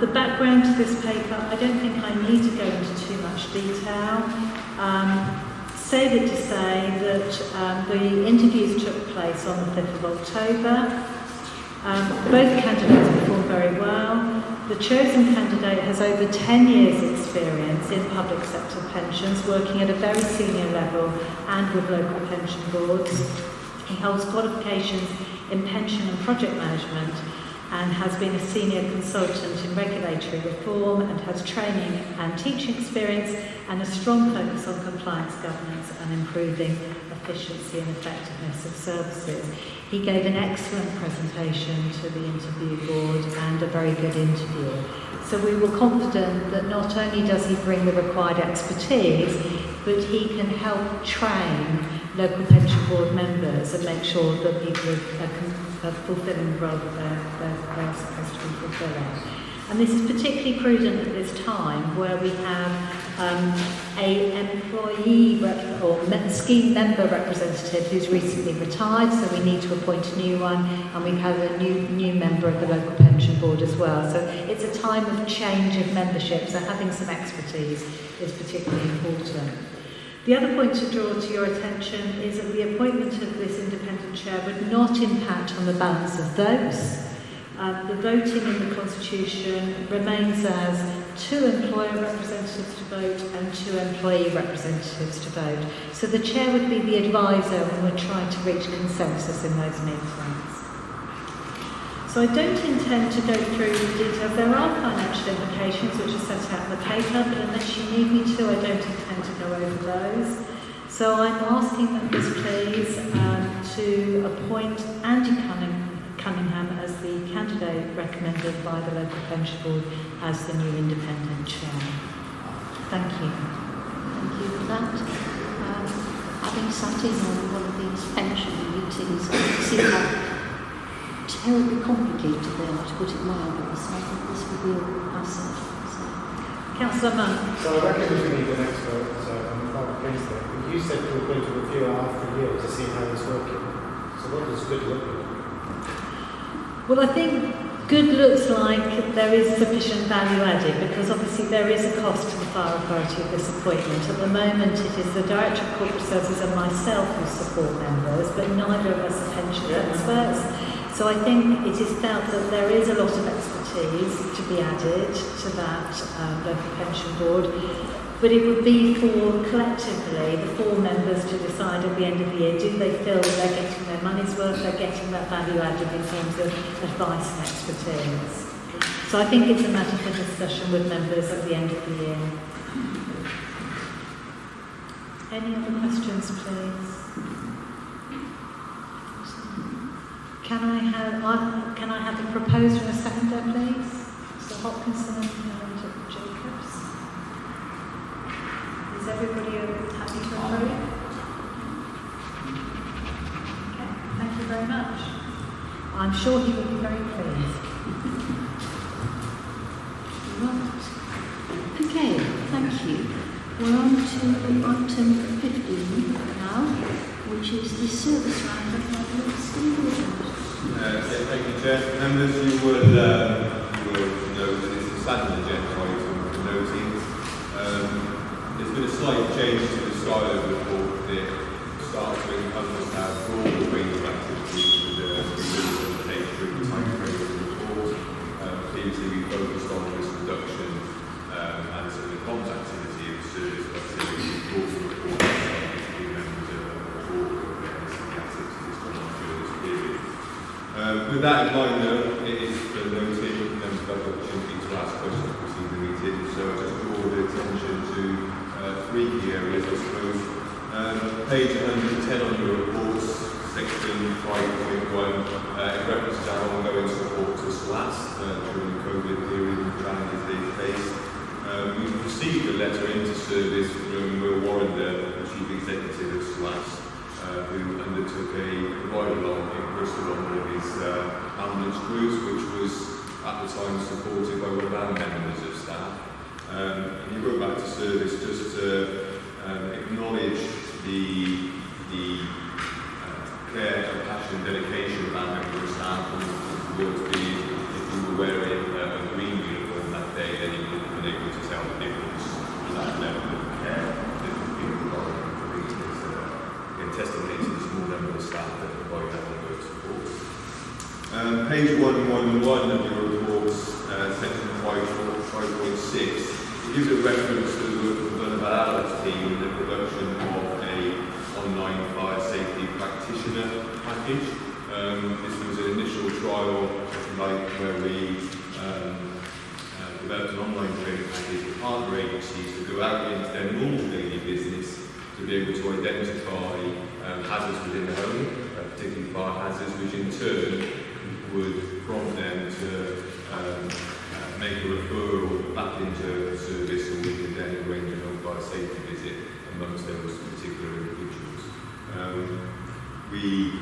The background to this paper, I don't think I need to go into too much detail. Save it to say that the interviews took place on the 5th of October. Both candidates performed very well. The chosen candidate has over 10 years' experience in public sector pensions, working at a very senior level and with local pension boards. He holds qualifications in pension and project management and has been a senior consultant in regulatory reform and has training and teaching experience and a strong focus on compliance governance and improving efficiency and effectiveness of services. He gave an excellent presentation to the interview board and a very good interview. So we were confident that not only does he bring the required expertise, but he can help train local pension board members and make sure that people are fulfilling the role that they're supposed to be fulfilling. And this is particularly prudent at this time where we have an employee or scheme member representative who's recently retired, so we need to appoint a new one, and we have a new member of the local pension board as well. So it's a time of change of membership, so having some expertise is particularly important. The other point to draw to your attention is that the appointment of this independent chair would not impact on the balance of votes. The voting in the Constitution remains as 2 employer representatives to vote and 2 employee representatives to vote. So the chair would be the advisor when we're trying to reach consensus in those meetings. So I don't intend to go through the details. There are financial implications which are set out in the paper, but unless you need me to, I don't intend to go over those. So I'm asking members, please, to appoint Andy Cunningham as the candidate recommended by the local pension board as the new independent chair. Thank you. Thank you for that. Having sat in on one of these pension meetings, I can see how terribly complicated they are, to put it mildly, so I think this will be a real asset. Councillor Munn. So I reckon we need an expert on the public case there. You said you were going to review it after a year to see how it's working. So what does good look like? Well, I think good looks like there is sufficient value added, because obviously there is a cost to the Borough Authority of this appointment. At the moment it is the Director of Corporate Services and myself who support members, but neither of us are pensions experts. So I think it is felt that there is a lot of expertise to be added to that local pension board, but it would be for collectively the 4 members to decide at the end of the year, do they feel that they're getting their money's worth, they're getting that value added in terms of advice and expertise. So I think it's a matter for discussion with members at the end of the year. Any other questions, please? Can I have a proposer and a seconder, please? Mr. Hopkinson and Jacobs. Is everybody happy to approve? Okay, thank you very much. I'm sure he will be very pleased. Right. Okay, thank you. We're on to item 15 now, which is the service roundup of the Expenditure. Thank you, Chair. Members, you will know that this is a standard agenda item for noting. There's been a slight change to the style of the report that starts to encompass our broad range of activities with the release of the data through the time frame of the report. Previously, we focused on risk reduction and some of the comms activity of the service, but the report to report to give members a broad awareness of the activities that's gone on during this period. With that in mind, though, it is noted members have the opportunity to ask questions preceding the meeting, so I just draw the attention to three key areas, I suppose. Page 110 on your reports, section 5.1, it references our ongoing support to SLAS during the COVID period and the challenges they faced. We've received a letter into service from Will Warren, the Chief Executive of SLAS, who undertook a ride-along in Bristol on one of his ambulance crews, which was at the time supported by one of our members of staff. He wrote back to service just to acknowledge the care, compassion, and dedication of our members of staff, and the words being, if you were wearing a green uniform that day, then you would have been able to tell the difference in that level of care that was being provided for these testimony to the small number of staff that provide that ongoing support. Page 111 of your reports, section 5.6, it gives a reference to the work of one of our team in the production of a online fire safety practitioner package. This was an initial trial, where we developed an online training package for partner agencies to go out into their normal daily business to be able to identify hazards within the home, particularly fire hazards, which in turn would prompt them to make a referral back into service, or we could then arrange a home fire safety visit amongst those particular individuals. We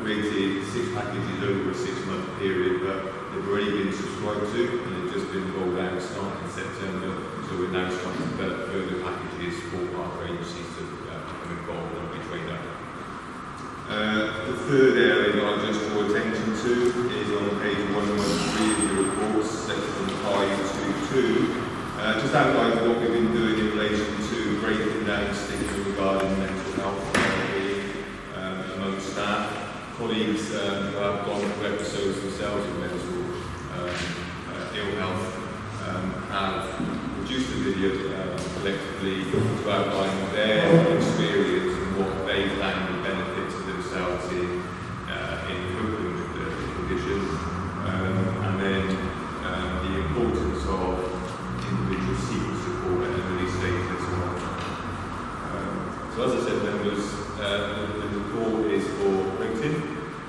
created 6 packages over a 6-month period, but they've already been subscribed to and they've just been rolled out starting in September, so we're now starting to develop further packages for partner agencies to become involved and be trained up. The third area that I just draw attention to is on page 113 of the report, section 522. Just outline what we've been doing in relation to breaking down stigma regarding mental health amongst staff. Colleagues who have gone through episodes themselves of mental ill health have produced a video collectively to outline their experience and what they found the benefits of themselves in coping with the condition, and then the importance of individual seeking support at an early stage as well. So as I said, members, the report is for printing.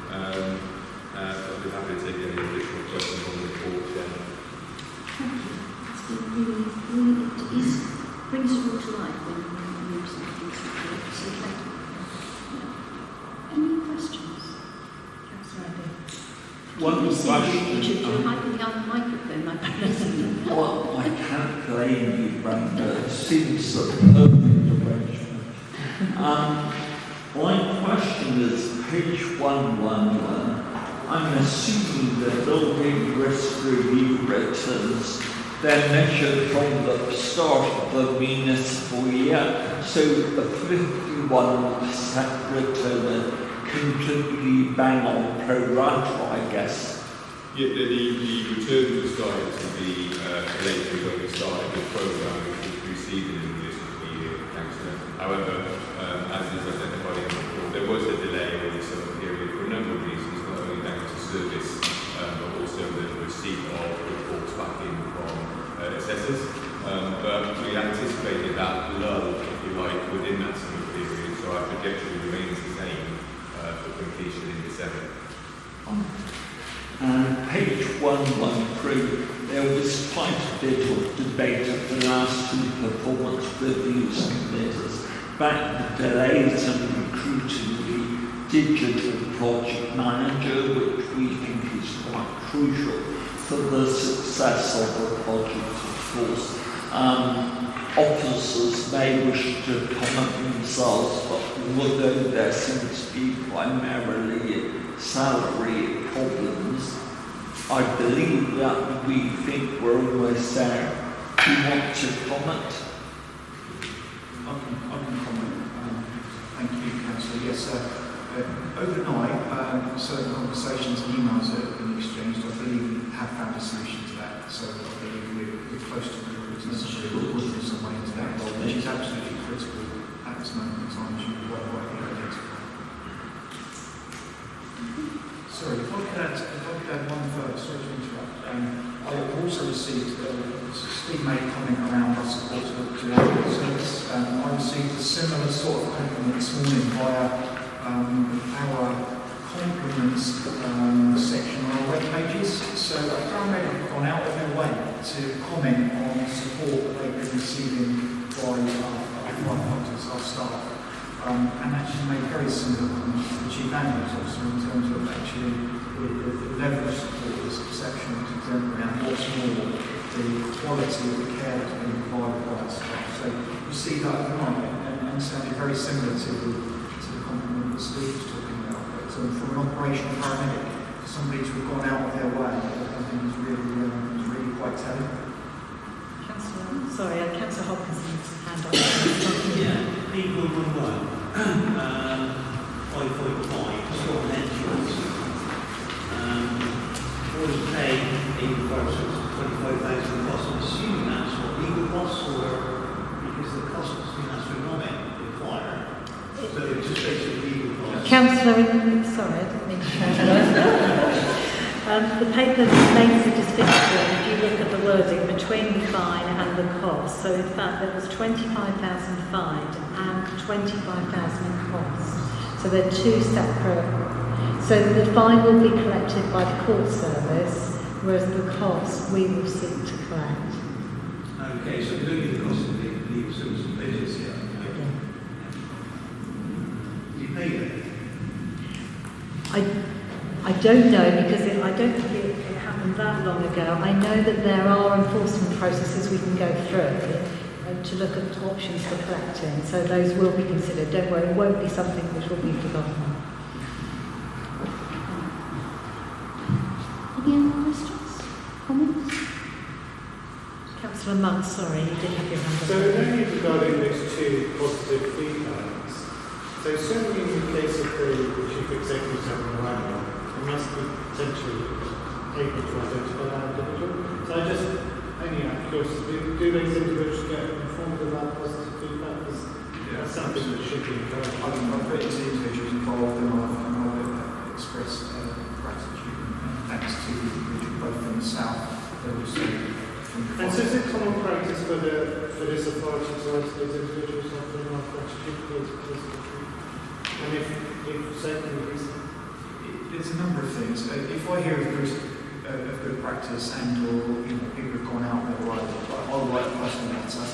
I'd be happy to take any additional questions on the report then. Thank you. It's been really, it brings it all to life when you use something so thank you. Any questions? One question. Richard, you're hiding behind the microphone like this. Well, I can't blame you, Brenda. It seems a perfect arrangement. My question is page 111. I'm assuming that building risk review returns, they're measured from the start of the municipal year, so the 51% return completely bang on pro rata, I guess. Yeah, the returns were started to be related when we started the programme, which was preceded in the municipal year, Councillor. However, as is identified in the report, there was a delay over the summer period for a number of reasons, not only down to service, but also the receipt of reports back in from assessors. But we anticipated that lull, if you like, within that summer period, so our projection remains the same for completion in December. Page 113, there was quite a bit of debate at the last two performance reviews committees about the delays in recruiting the digital project manager, which we think is quite crucial for the success of the project, of course. Officers may wish to comment themselves, but although there seems to be primarily salary problems, I believe that we think we're almost there. Do you want to comment? I can comment. Thank you, Councillor. Yes, overnight, certain conversations and emails that have been exchanged, I believe we have found a solution to that. So I believe we're close to recruiting we'll do some way into that role, which is absolutely critical at this moment in time, as you quite rightly identify. Sorry, if I could add one further, sorry to interrupt. I also received, Steve made a comment around our support to the Audited service. I received a similar sort of compliment this morning via our compliments section on our web pages. So I found they have gone out of their way to comment on the support that they've been receiving by our staff. And actually made very similar comments to the Chief Ambulance Officer in terms of actually the level of support, this perception was exemplary, and what's more, the quality of the care that's being provided by our staff. So you see that overnight, and sounded very similar to the compliment that Steve was talking about. But from an operational paramedic, for somebody to have gone out of their way, I think is really quite telling. Councillor Hopkins needs a hand up. Yeah, P111, 5.5, it's got an entrance. Already paid legal costs of 25,000 costs. I'm assuming that's what legal costs or because the costs in astronomic require. So it's just basically legal costs. Councillor, sorry, I didn't mean to shout. The paper Nailsea just finished with, if you look at the wording between the fine and the cost, so in fact there was 25,000 fined and 25,000 in costs. So they're two separate. So the fine will be collected by the court service, whereas the cost we will seek to collect. Okay, so it's only the cost of the legal service and pages here. Do you pay that? I don't know because I don't think it happened that long ago. I know that there are enforcement processes we can go through to look at options for collecting. So those will be considered. Don't worry, it won't be something which will be forgotten. Any other questions? Comments? Councillor Mudd, sorry, you did have your hand up. So only regarding those two positive feedbacks. So certainly in the case of the Chief Executive having arrived, it must be potentially able to identify that individual. So I just, only out of curiosity, do those individuals get informed about positive feedback? Because that's something that should be encouraged. I've written to individuals involved and I've expressed gratitude and thanks to the individual both from the south but also from the And so is it common practice for this authority to write to those individuals after our gratitude, please? And if second reason? There's a number of things. If I hear of good practice and or people have gone out there, right, I'll write a personal letter.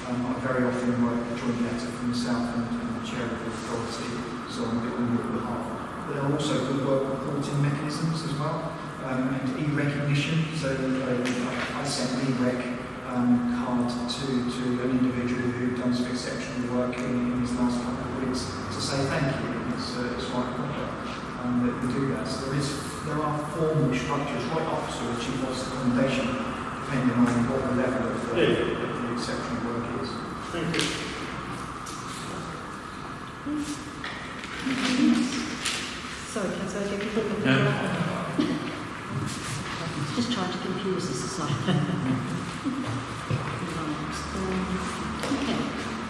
I very often write a joint letter from the south and the chair of the authority, so I'm on your behalf. But there are also good work reporting mechanisms as well, and e-recognition. So I sent an e-rec card to an individual who done some exceptional work in his last couple of weeks to say thank you. It's right that we do that. So there are formal structures right up to a chief officer commendation, depending on what the level of the exceptional work is. Thank you. Sorry, Councillor, do you think Just trying to confuse us this afternoon. Okay,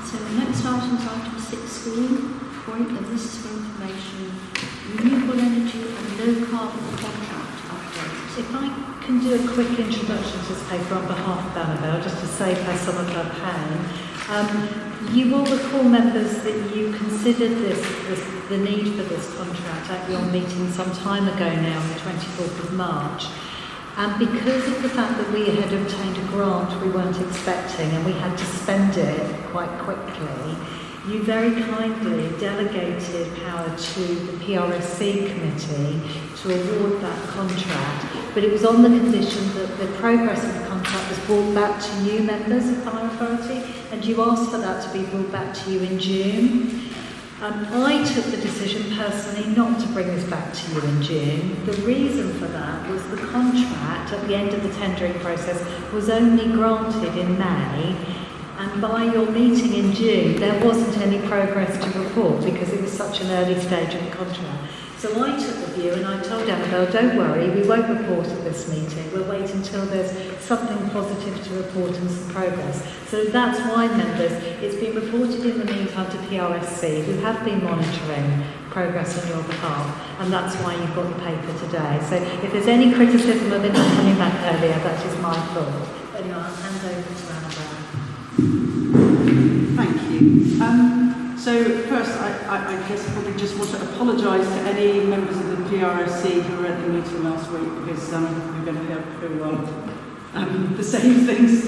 so the next item is item 16, point, and this is for information, renewable energy and low carbon contract updates. If I can do a quick introduction to this paper on behalf of Annabelle, just to save her some of her pain. You will recall, members, that you considered the need for this contract at your meeting some time ago now, on the 24th of March. And because of the fact that we had obtained a grant we weren't expecting and we had to spend it quite quickly, you very kindly delegated power to the PRSC committee to award that contract, but it was on the condition that the progress of the contract was brought back to you, members of Fire Authority, and you asked for that to be brought back to you in June. I took the decision personally not to bring this back to you in June. The reason for that was the contract at the end of the tendering process was only granted in May, and by your meeting in June there wasn't any progress to report because it was such an early stage of the contract. So I took the view and I told Annabelle, don't worry, we won't report at this meeting. We'll wait until there's something positive to report and some progress. So that's why, members, it's been reported in the meantime to PRSC, who have been monitoring progress on your behalf, and that's why you've got the paper today. So if there's any criticism of it not coming back earlier, that is my fault. Anyway, I'll hand over to Annabelle. Thank you. So first, I guess I probably just want to apologise to any members of the PRSC who were at the meeting last week, because we're going to hear the same things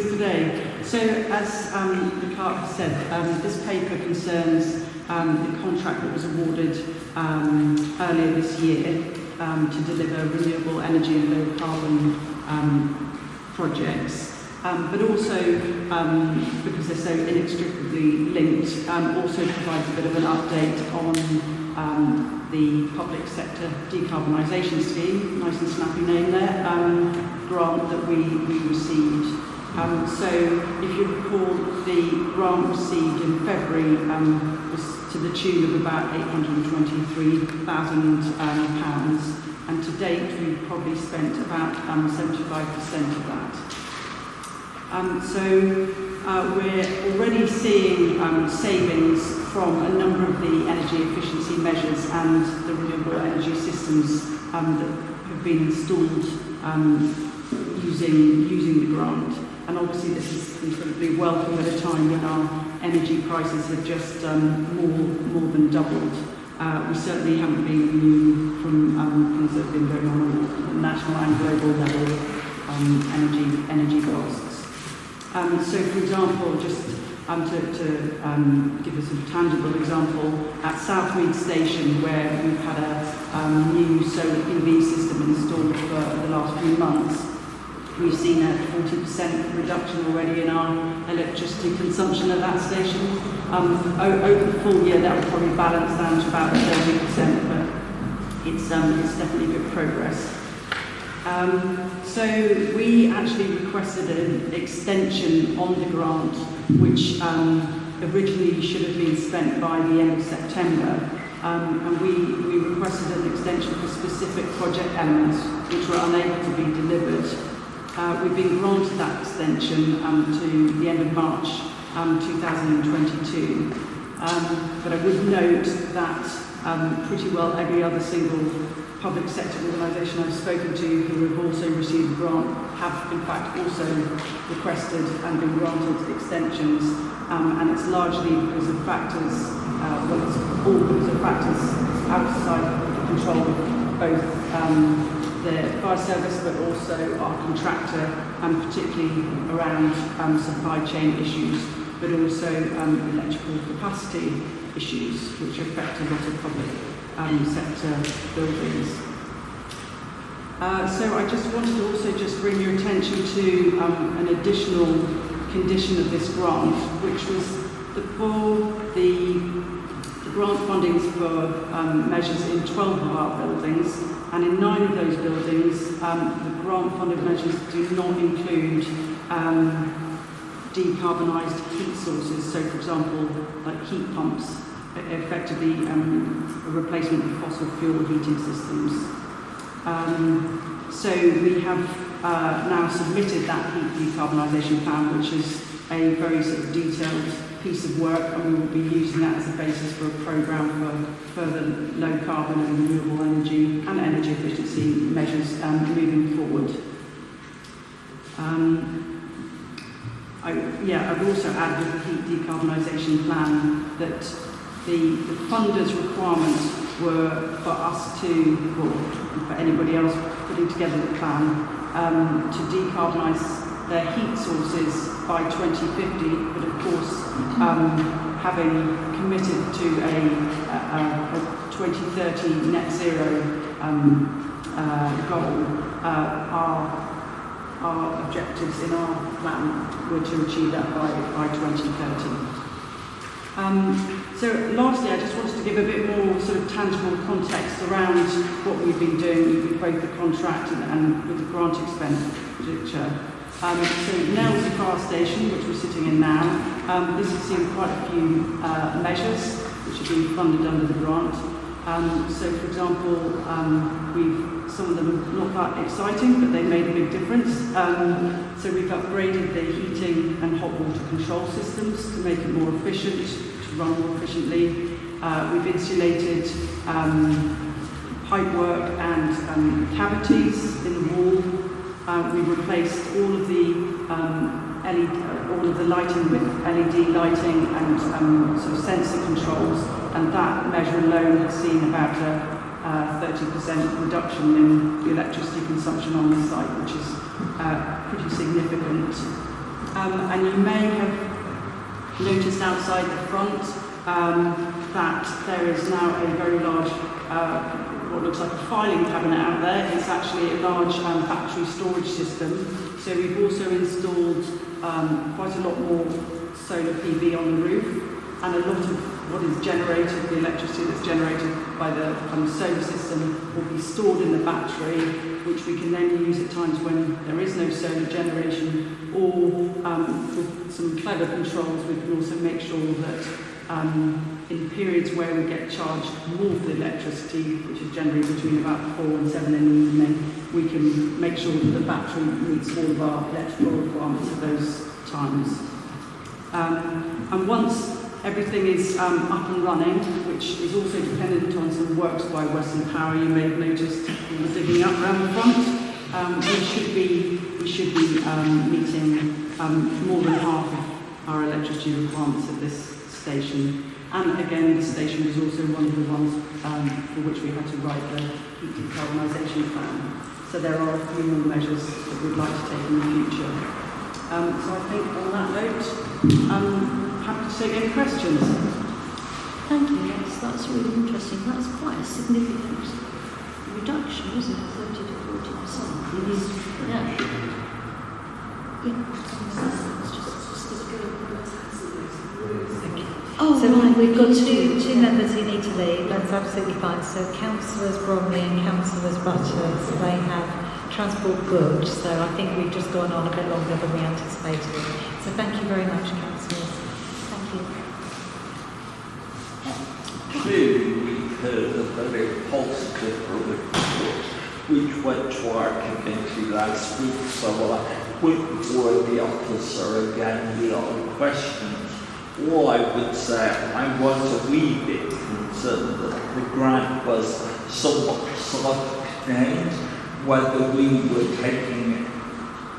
today. So as the clerk has said, this paper concerns the contract that was awarded earlier this year to deliver renewable energy and low carbon projects. But also, because they're so inextricably linked, also provides a bit of an update on the public sector decarbonisation scheme, nice and snappy name there, grant that we received. So if you recall, the grant received in February was to the tune of about £823,000, and to date we've probably spent about 75% of that. So we're already seeing savings from a number of the energy efficiency measures and the renewable energy systems that have been installed using the grant. And obviously this is incredibly welcome at a time when our energy prices have just more than doubled. We certainly haven't been immune from things that have been going on at the national and global level, energy costs. So, for example, just to give a sort of tangible example, at Southmead Station, where we've had a new solar PV system installed for the last few months, we've seen a 40% reduction already in our electricity consumption at that station. Over the full year, that will probably balance down to about 30%, but it's definitely good progress. So we actually requested an extension on the grant, which originally should have been spent by the end of September. And we requested an extension for specific project elements which were unable to be delivered. We've been granted that extension to the end of March 2022. But I would note that pretty well every other single public sector organisation I've spoken to who have also received a grant have in fact also requested and been granted extensions, and it's largely because of factors, it's all because of factors outside the control of both the fire service but also our contractor, and particularly around supply chain issues, but also electrical capacity issues which affect a lot of public sector buildings. So I just wanted to also just bring your attention to an additional condition of this grant, which was the grant fundings for measures in 12 of our buildings, and in 9 of those buildings the grant funded measures do not include decarbonised heat sources, so for example like heat pumps, effectively a replacement of fossil fuel heating systems. So we have now submitted that heat decarbonisation plan, which is a very sort of detailed piece of work, and we will be using that as a basis for a programme for further low carbon and renewable energy and energy efficiency measures moving forward. I'd also add with the heat decarbonisation plan that the funders' requirements were for us to, or for anybody else putting together the plan, to decarbonise their heat sources by 2050, but of course having committed to a 2030 net zero goal, our objectives in our plan were to achieve that by 2030. So lastly, I just wanted to give a bit more sort of tangible context around what we've been doing with both the contract and with the grant expenditure. So Nailsea Fire Station, which we're sitting in now, this has seen quite a few measures which have been funded under the grant. So for example, some of them are not that exciting, but they made a big difference. So we've upgraded the heating and hot water control systems to make it more efficient, to run more efficiently. We've insulated pipework and cavities in the wall. We've replaced all of the lighting with LED lighting and sort of sensor controls, and that measure alone has seen about a 30% reduction in the electricity consumption on the site, which is pretty significant. And you may have noticed outside the front that there is now a very large what looks like a filing cabinet out there. It's actually a large battery storage system. So we've also installed quite a lot more solar PV on the roof, and a lot of what is generated, the electricity that's generated by the solar system, will be stored in the battery, which we can then use at times when there is no solar generation, or with some clever controls we can also make sure that in periods where we get charged more for the electricity, which is generally between about 4 and 7 in the evening, we can make sure that the battery meets all of our electrical requirements at those times. And once everything is up and running, which is also dependent on some works by Western Power, you may have noticed we were digging up around the front, we should be meeting more than half of our electricity requirements at this station. And again, the station was also one of the ones for which we had to write the heat decarbonisation plan. So there are a few more measures that we'd like to take in the future. So I think on that note, I'm happy to take any questions. Thank you, yes, that's really interesting. That's quite a significant reduction, isn't it? 30 to 40%. Yeah. Oh, so right, we've got two members who need to leave. That's absolutely fine. So Councillors Bromley and Councillors Butters, they have transport booked. So I think we've just gone on a bit longer than we anticipated. So thank you very much, Councillors. Thank you. Clearly, we've heard a very positive report, which went to our committee last week. So I wouldn't bore the officer again with all questions. All I would say, I was a wee bit concerned that the grant was somewhat self-contained, whether we were taking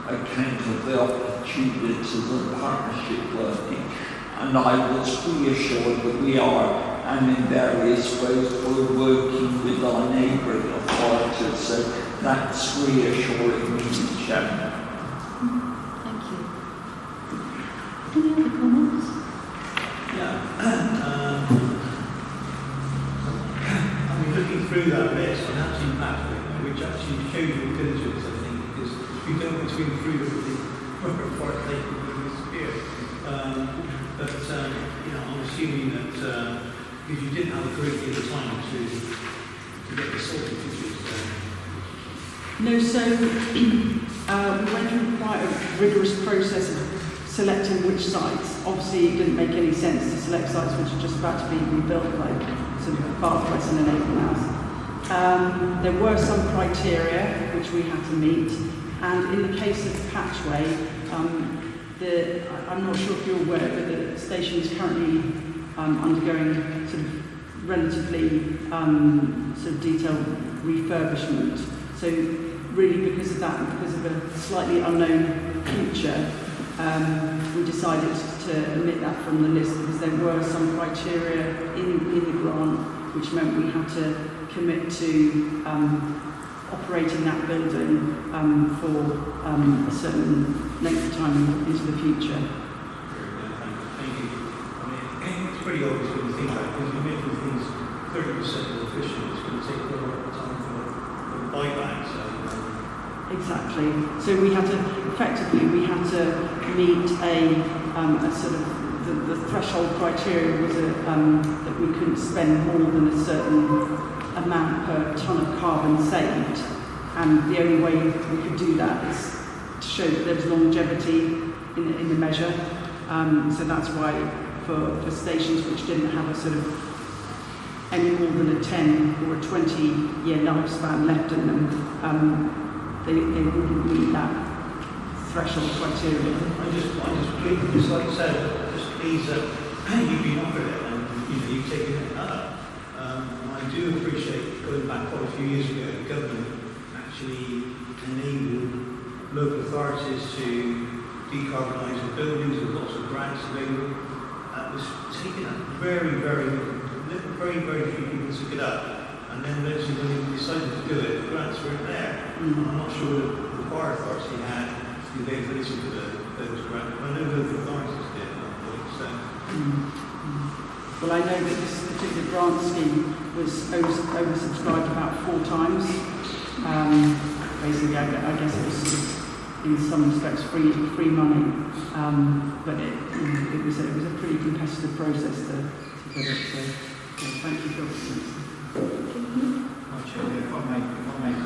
account of the opportunities of partnership working. And I was reassured that we are, and in various ways we're working with our neighbouring authorities, so that's reassuring me, Chairman. Thank you. Any other comments? I mean, looking through that list, and actually map which actually shows your diligence, I think, because if you don't between through the report, they can disappear. I'm assuming that because you didn't have a great deal of time to get this sorted, did you? No, so we went through quite a rigorous process of selecting which sites. Obviously, it didn't make any sense to select sites which are just about to be rebuilt, like sort of Bath Weston and Avon House. There were some criteria which we had to meet, and in the case of Patchway, I'm not sure if you're aware, but the station is currently undergoing sort of relatively sort of detailed refurbishment. So really, because of that, and because of a slightly unknown future, we decided to omit that from the list because there were some criteria in the grant which meant we had to commit to operating that building for a certain length of time into the future. Thank you. I mean, it's pretty obvious when you think about it, because you're making things 30% more efficient. It's going to take quite a lot of time for the buyback. Exactly. So we had to, effectively, meet a sort of, the threshold criteria was that we couldn't spend more than a certain amount per tonne of carbon saved. And the only way we could do that is to show that there was longevity in the measure. So that's why for stations which didn't have a sort of any more than a 10 or a 20-year lifespan left in them, they wouldn't meet that threshold criteria. I just like I said, just please, you've been offered it and you've taken it up. I do appreciate going back quite a few years ago, the government actually enabled local authorities to decarbonise their buildings with lots of grants available. That was taken up very, very few people took it up. And then eventually when we decided to do it, the grants weren't there. I'm not sure that the fire authority had the availability for those grants. I know local authorities did at one point. So. Well, I know that this particular grant scheme was oversubscribed about 4 times. Basically, I guess it was sort of, in some respects free money, but it was a pretty competitive process to get it. So thank you for it. If I may comment,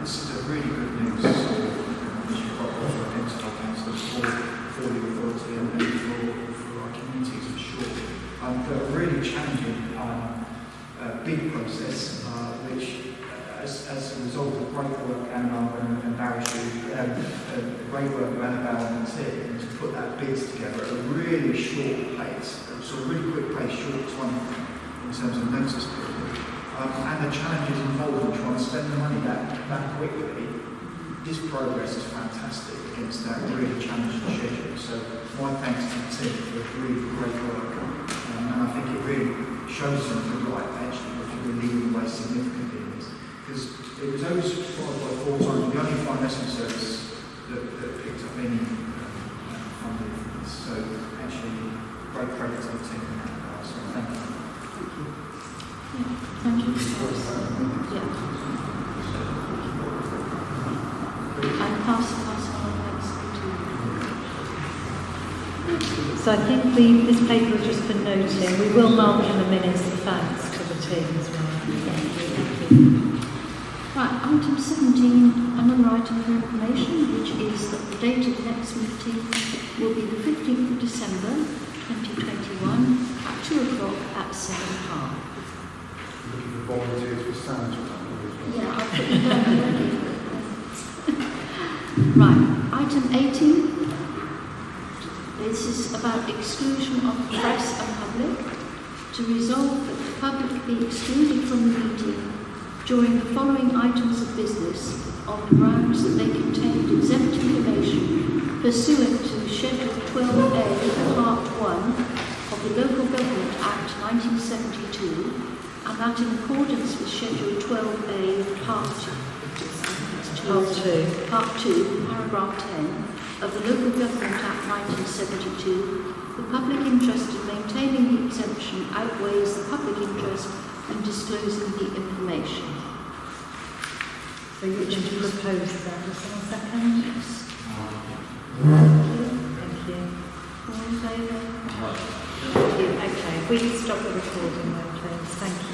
this is a really good news which you've got also against our councillors for the authority and for our communities for sure. But a really challenging big process which as a result of great work Annabelle and Barry great work of Annabelle and the team to put that bid together at a really short pace, so a really quick pace, short time in terms of notice period. And the challenges involved in trying to spend the money that quickly, this progress is fantastic against that really challenging schedule. So my thanks to the team for really great work. And I think it really shows them the right actually we're leading the way significantly in this. Because it was oversubscribed by 4 times. We only find National Service that picked up any funding for this. So actually, great credit to the team in that regard. So thank you. Thank you. Yeah. And pass on next to. So I think this paper was just for noting. We will mark in the minutes the thanks to the team as well. Thank you. Right, item 17, another item for information, which is that the date of the next meeting will be the 15th of December 2021 at 2 o'clock at Seven Park. Looking for volunteers for Santa. Yeah, I'll put you down already. Right, item 18. This is about exclusion of the press and public. To resolve that the public be excluded from the meeting during the following items of business on the grounds that they contained exempt information pursuant to Schedule 12A, Part 1 of the Local Government Act 1972, and that in accordance with Schedule 12A, Part 2, Paragraph 10 of the Local Government Act 1972, the public interest in maintaining the exemption outweighs the public interest in disclosing the information. So you can propose that. Does someone second? Yes. Thank you. All in favour? Thank you. Okay, if we can stop the recording then, please. Thank you.